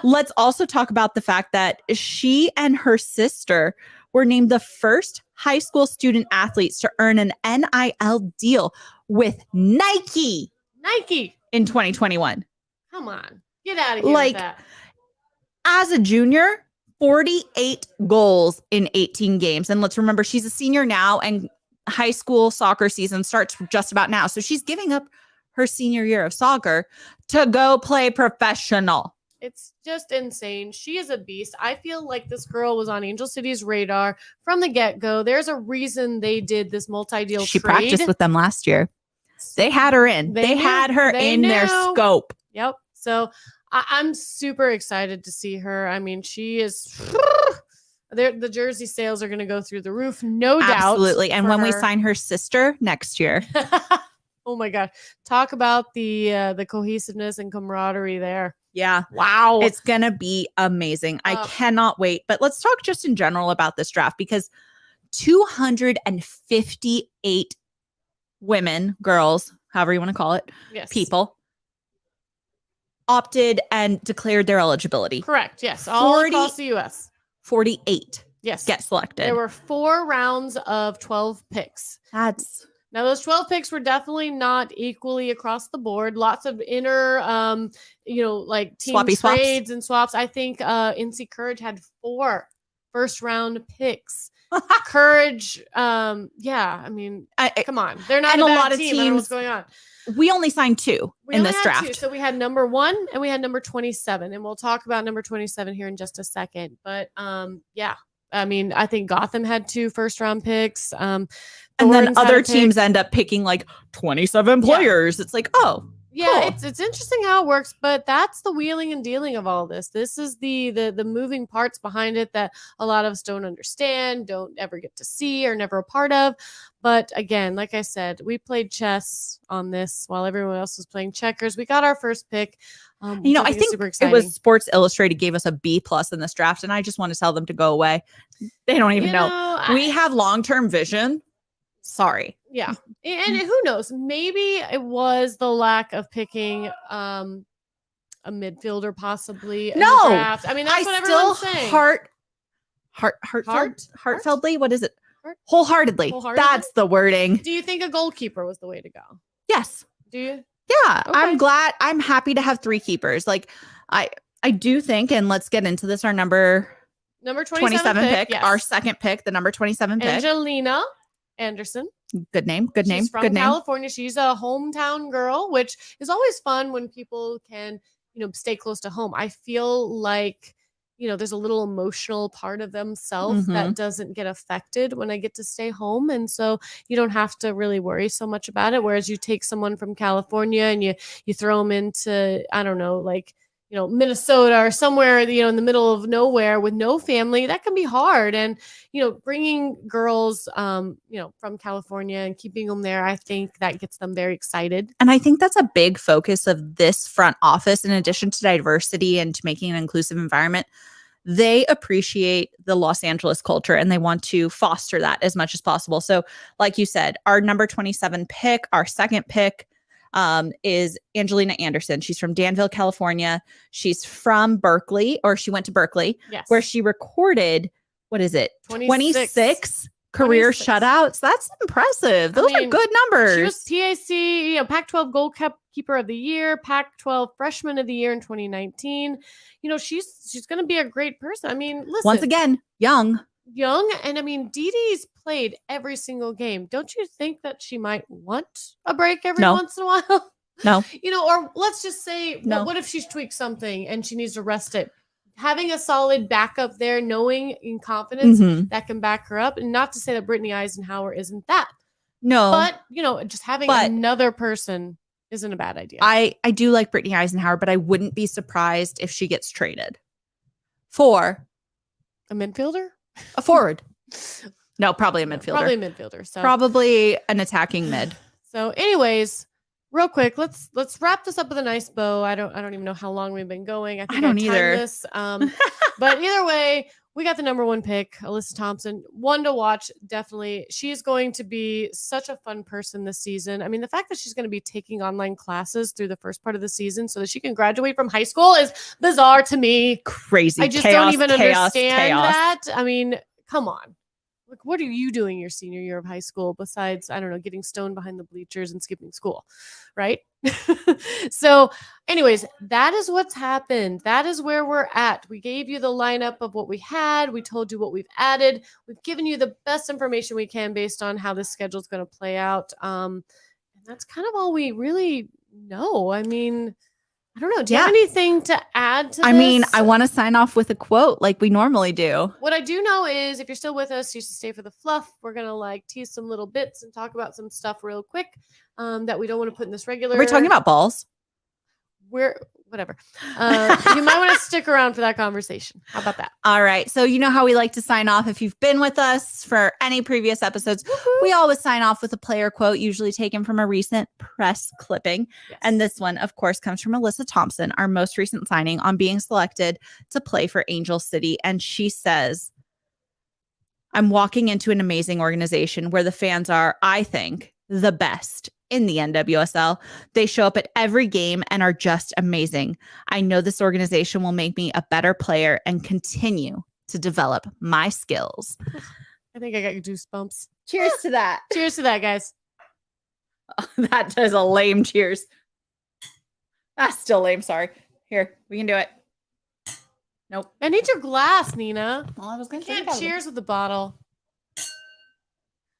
B: Let's also talk about the fact that she and her sister were named the first high school student athletes to earn an NIL deal with Nike in 2021.
A: Come on. Get out of here with that.
B: As a junior, 48 goals in 18 games. And let's remember, she's a senior now and high school soccer season starts just about now. So she's giving up her senior year of soccer to go play professional.
A: It's just insane. She is a beast. I feel like this girl was on Angel City's radar from the get-go. There's a reason they did this multi-deal trade.
B: She practiced with them last year. They had her in. They had her in their scope.
A: Yep. So I'm super excited to see her. I mean, she is... the jersey sales are going to go through the roof, no doubt.
B: Absolutely. And when we sign her sister next year...
A: Oh my God. Talk about the cohesiveness and camaraderie there.
B: Yeah.
A: Wow.
B: It's going to be amazing. I cannot wait. But let's talk just in general about this draft because 258 women, girls, however you want to call it, people opted and declared their eligibility.
A: Correct. Yes. All across the U.S.
B: 48
A: get
B: selected.
A: There were 4 rounds of 12 picks. Now, those 12 picks were definitely not equally across the board. Lots of inner, like team trades and swaps. I think NC Courage had 4 first-round picks. Courage, I mean, come on. They're not a lot of team. I don't know what's going on.
B: We only signed 2 in this draft.
A: 2. So we had number 1 and we had number 27. And we'll talk about number 27 here in just a second. But, I mean, I think Gotham had 2 first-round picks.
B: And then other teams end up picking like 27 players. It's like, oh,
A: yeah, cool. It's interesting how it works, but that's the wheeling and dealing of all of this. This is the moving parts behind it that a lot of us don't understand, don't ever get to see, or never a part of. But again, like I said, we played chess on this while everyone else was playing checkers. We got our first pick.
B: I think it was Sports Illustrated gave us a B+ in this draft, and I just want to tell them to go away. They don't even know. We have long-term vision. Sorry.
A: Yeah. And who knows? Maybe it was the lack of picking a midfielder possibly in the draft. I mean, that's what everyone's saying.
B: Heartfeldly? What is it? Wholeheartedly. That's the wording.
A: Do you think a goalkeeper was the way to go?
B: Yes.
A: Do you?
B: Yeah. Okay. I'm happy to have 3 keepers. Like I do think, and let's get into this, our number 27 pick,
A: yes.
B: our second pick, the number 27 pick.
A: Angelina Anderson.
B: Good name. Good name.
A: She's from
B: Good name.
A: California. She's a hometown girl, which is always fun when people can, stay close to home. I feel like, there's a little emotional part of themselves that doesn't get affected when I get to stay home. And so you don't have to really worry so much about it. Whereas you take someone from California and you throw them into, I don't know, like, Minnesota or somewhere, in the middle of nowhere with no family, that can be hard. And, bringing girls, from California and keeping them there, I think that gets them very excited.
B: And I think that's a big focus of this front office, in addition to diversity and to making an inclusive environment. They appreciate the Los Angeles culture and they want to foster that as much as possible. So like you said, our number 27 pick, our second pick, is Angelina Anderson. She's from Danville, California. She's from Berkeley, or she went to Berkeley,
A: Yes.
B: where she recorded, what is it? 26 career
A: 26.
B: shutouts. That's impressive. Those are good numbers.
A: She was PAC, Pac-12 goalkeeper of the year, Pac-12 freshman of the year in 2019. She's going to be a great person. I mean, listen.
B: Once again, young.
A: And I mean, Dee Dee's played every single game. Don't you think that she might want a break every once in a while?
B: No.
A: Or let's just say,
B: no.
A: What if she's tweaked something and she needs to rest it? Having a solid backup there, knowing in confidence that can back her up. And not to say that Brittany Eisenhower isn't that.
B: No.
A: But, just having another person isn't a bad idea.
B: I do like Brittany Eisenhower, but I wouldn't be surprised if she gets traded for
A: a midfielder?
B: A forward. No, probably a midfielder.
A: Probably a midfielder. So
B: probably an attacking mid.
A: So anyways, real quick, let's wrap this up with a nice bow. I don't even know how long we've been going. I
B: don't either.
A: This. But either way, we got the number one pick, Alyssa Thompson. One to watch, definitely. She's going to be such a fun person this season. I mean, the fact that she's going to be taking online classes through the first part of the season so that she can graduate from high school is bizarre to me.
B: Crazy.
A: I just don't even understand that. I mean, come on. Like, what are you doing your senior year of high school besides, I don't know, getting stoned behind the bleachers and skipping school, right? So anyways, that is what's happened. That is where we're at. We gave you the lineup of what we had. We told you what we've added. We've given you the best information we can based on how this schedule is going to play out. And that's kind of all we really know. I mean, I don't know. Do you have anything to add to this?
B: I mean, I want to sign off with a quote like we normally do.
A: What I do know is if you're still with us, you should stay for the fluff. We're going to tease some little bits and talk about some stuff real quick that we don't want to put in this regular.
B: We're talking about balls.
A: Whatever. You might want to stick around for that conversation. How about that?
B: All right. So you know how we like to sign off. If you've been with us for any previous episodes, we always sign off with a player quote, usually taken from a recent press clipping. Yes. And this one, of course, comes from Alyssa Thompson, our most recent signing on being selected to play for Angel City. And she says, I'm walking into an amazing organization where the fans are, I think, the best in the NWSL. They show up at every game and are just amazing. I know this organization will make me a better player and continue to develop my skills.
A: I think I got goosebumps.
B: Cheers to that.
A: Cheers to that, guys.
B: Oh, that does a lame cheers. That's still lame. Sorry. Here, we can do it. Nope.
A: I need your glass, Nina.
B: Well, I was going to
A: Can't cheers with the bottle.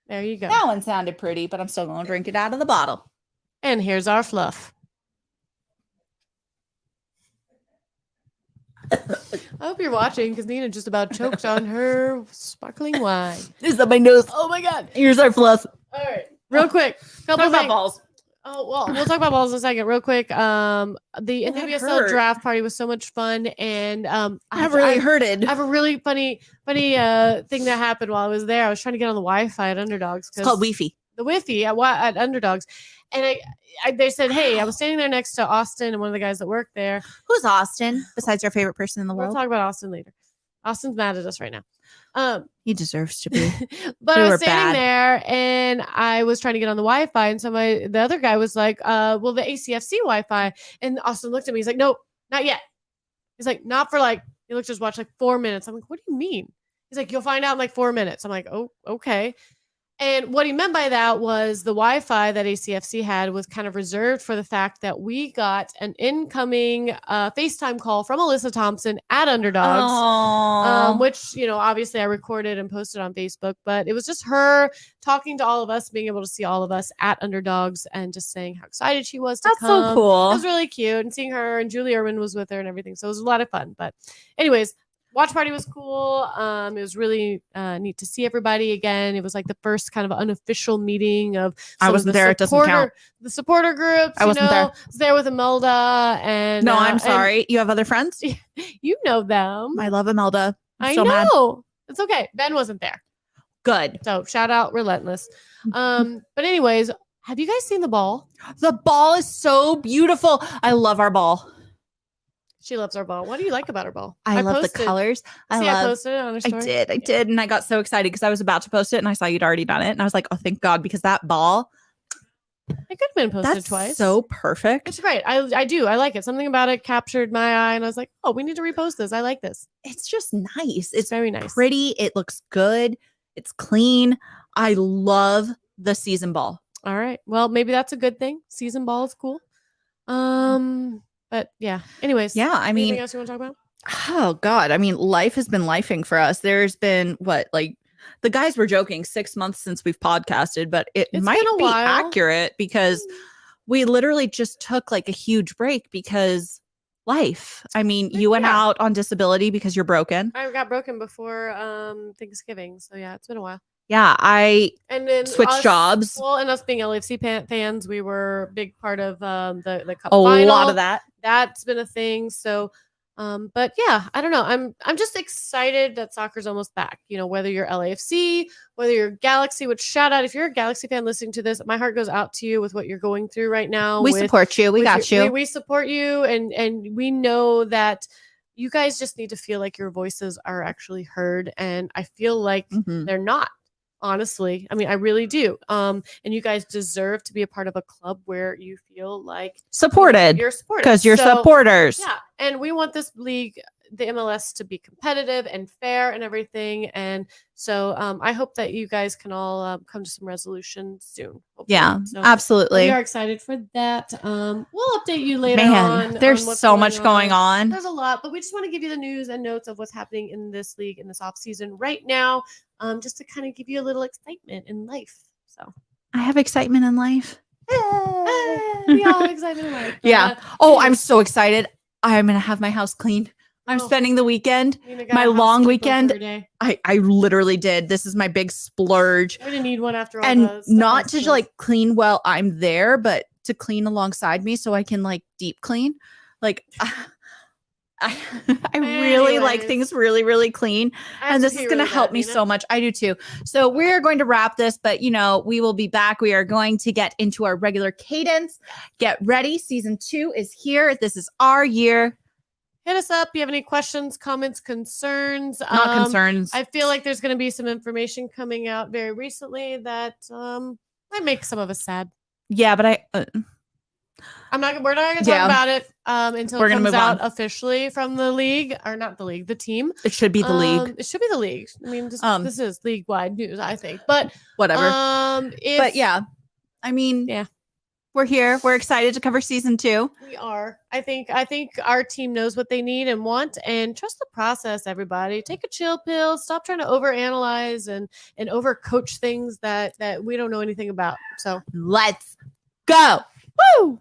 A: There you go.
B: That one sounded pretty, but I'm still going to drink it out of the bottle.
A: And here's our fluff. I hope you're watching because Nina just about choked on her sparkling wine.
B: Is that my nose?
A: Oh my God.
B: Here's our fluff.
A: All right. Real quick.
B: Talk about balls.
A: Oh, well, we'll talk about balls in a second. Real quick. The NWSL draft party was so much fun. And I have a really funny thing that happened while I was there. I was trying to get on the Wi-Fi at Underdogs.
B: It's called Wi-Fi.
A: The Wi-Fi at Underdogs. And they said, hey, I was standing there next to Austin and one of the guys that worked there.
B: Who's Austin, besides your favorite person in the world?
A: We'll talk about Austin later. Austin's mad at us right now.
B: He deserves to be.
A: But I was standing there and I was trying to get on the Wi-Fi. And the other guy was like, well, the ACFC Wi-Fi. And Austin looked at me. He's like, nope, not yet. He's like, not for he looked just watch 4 minutes. I'm like, what do you mean? He's like, you'll find out in 4 minutes. I'm like, oh, okay. And what he meant by that was the Wi-Fi that ACFC had was kind of reserved for the fact that we got an incoming FaceTime call from Alyssa Thompson at Underdogs, which, obviously I recorded and posted on Facebook, but it was just her talking to all of us, being able to see all of us at Underdogs and just saying how excited she was to
B: That's
A: come.
B: so cool.
A: It was really cute, and seeing her, and Julie Irwin was with her and everything. So it was a lot of fun. But anyways, watch party was cool. It was really neat to see everybody again. It was like the first kind of unofficial meeting of
B: I wasn't there. It doesn't count.
A: The supporter groups.
B: I wasn't there.
A: I was there with Imelda and
B: no, I'm sorry. You have other friends?
A: You know them.
B: I love Imelda.
A: I know. Mad. It's okay. Ben wasn't there.
B: Good.
A: So shout out Relentless. But anyways, have you guys seen the ball?
B: The ball is so beautiful. I love our ball.
A: She loves our ball. What do you like about our ball?
B: I love the colors.
A: I posted it on her story.
B: I did. And I got so excited because I was about to post it and I saw you'd already done it. And I was like, oh, thank God, because that ball.
A: It could have been posted twice.
B: So perfect.
A: It's great. I do. I like it. Something about it captured my eye. And I was like, oh, we need to repost this. I like this.
B: It's just nice.
A: It's very nice.
B: Pretty. It looks good. It's clean. I love the season ball.
A: All right. Well, maybe that's a good thing. Season ball is cool. But yeah, anyways.
B: Yeah, I mean,
A: anything else you want to talk about?
B: Oh God. I mean, life has been lifing for us. There's been the guys were joking 6 months since we've podcasted, but it's might be accurate because we literally just took like a huge break because life. I mean, you went out on disability because you're broken.
A: I got broken before Thanksgiving. So yeah, it's been a while.
B: Yeah,
A: and then
B: switched jobs.
A: Well, and us being LFC fans, we were a big part of the cup
B: final.
A: A
B: lot of that.
A: That's been a thing. So, but yeah, I don't know. I'm just excited that soccer's almost back. Whether you're LAFC, whether you're Galaxy, which shout out if you're a Galaxy fan listening to this, my heart goes out to you with what you're going through right now.
B: We support you. We got you.
A: We support you, and we know that. You guys just need to feel like your voices are actually heard, and I feel like they're not. Honestly, I mean, I really do. And you guys deserve to be a part of a club where you feel like
B: supported.
A: You're supported
B: because you're supporters.
A: Yeah, and we want this league, the MLS, to be competitive and fair and everything. And so, I hope that you guys can all come to some resolution soon. Hopefully.
B: Yeah,
A: so
B: absolutely.
A: We are excited for that. We'll update you later on.
B: There's so much going on.
A: There's a lot, but we just want to give you the news and notes of what's happening in this league in this off season right now. Just to kind of give you a little excitement in life. So
B: I have excitement in life.
A: We all have excitement in life.
B: Yeah. I'm so excited. I'm gonna have my house clean. I'm spending the weekend, my long weekend. I literally did. This is my big splurge.
A: I'm gonna need one after all.
B: And not to like clean while I'm there, but to clean alongside me so I can like deep clean. Like I really like things really, really clean. And this is going to help me so much. I do too. So we're going to wrap this, but we will be back. We are going to get into our regular cadence. Get ready. Season 2 is here. This is our year.
A: Hit us up. You have any questions, comments, concerns?
B: Not concerns.
A: I feel like there's going to be some information coming out very recently that might make some of us sad.
B: Yeah, but
A: we're not going to talk about it until it comes out officially from the league, or not the league, the team.
B: It should be the league.
A: It should be the league. I mean, this is league-wide news, I think. But
B: whatever. But yeah, I mean,
A: yeah,
B: we're here. We're excited to cover season 2.
A: We are. I think our team knows what they need and want, and trust the process. Everybody, take a chill pill. Stop trying to overanalyze and overcoach things that we don't know anything about. So
B: let's go.
A: Woo!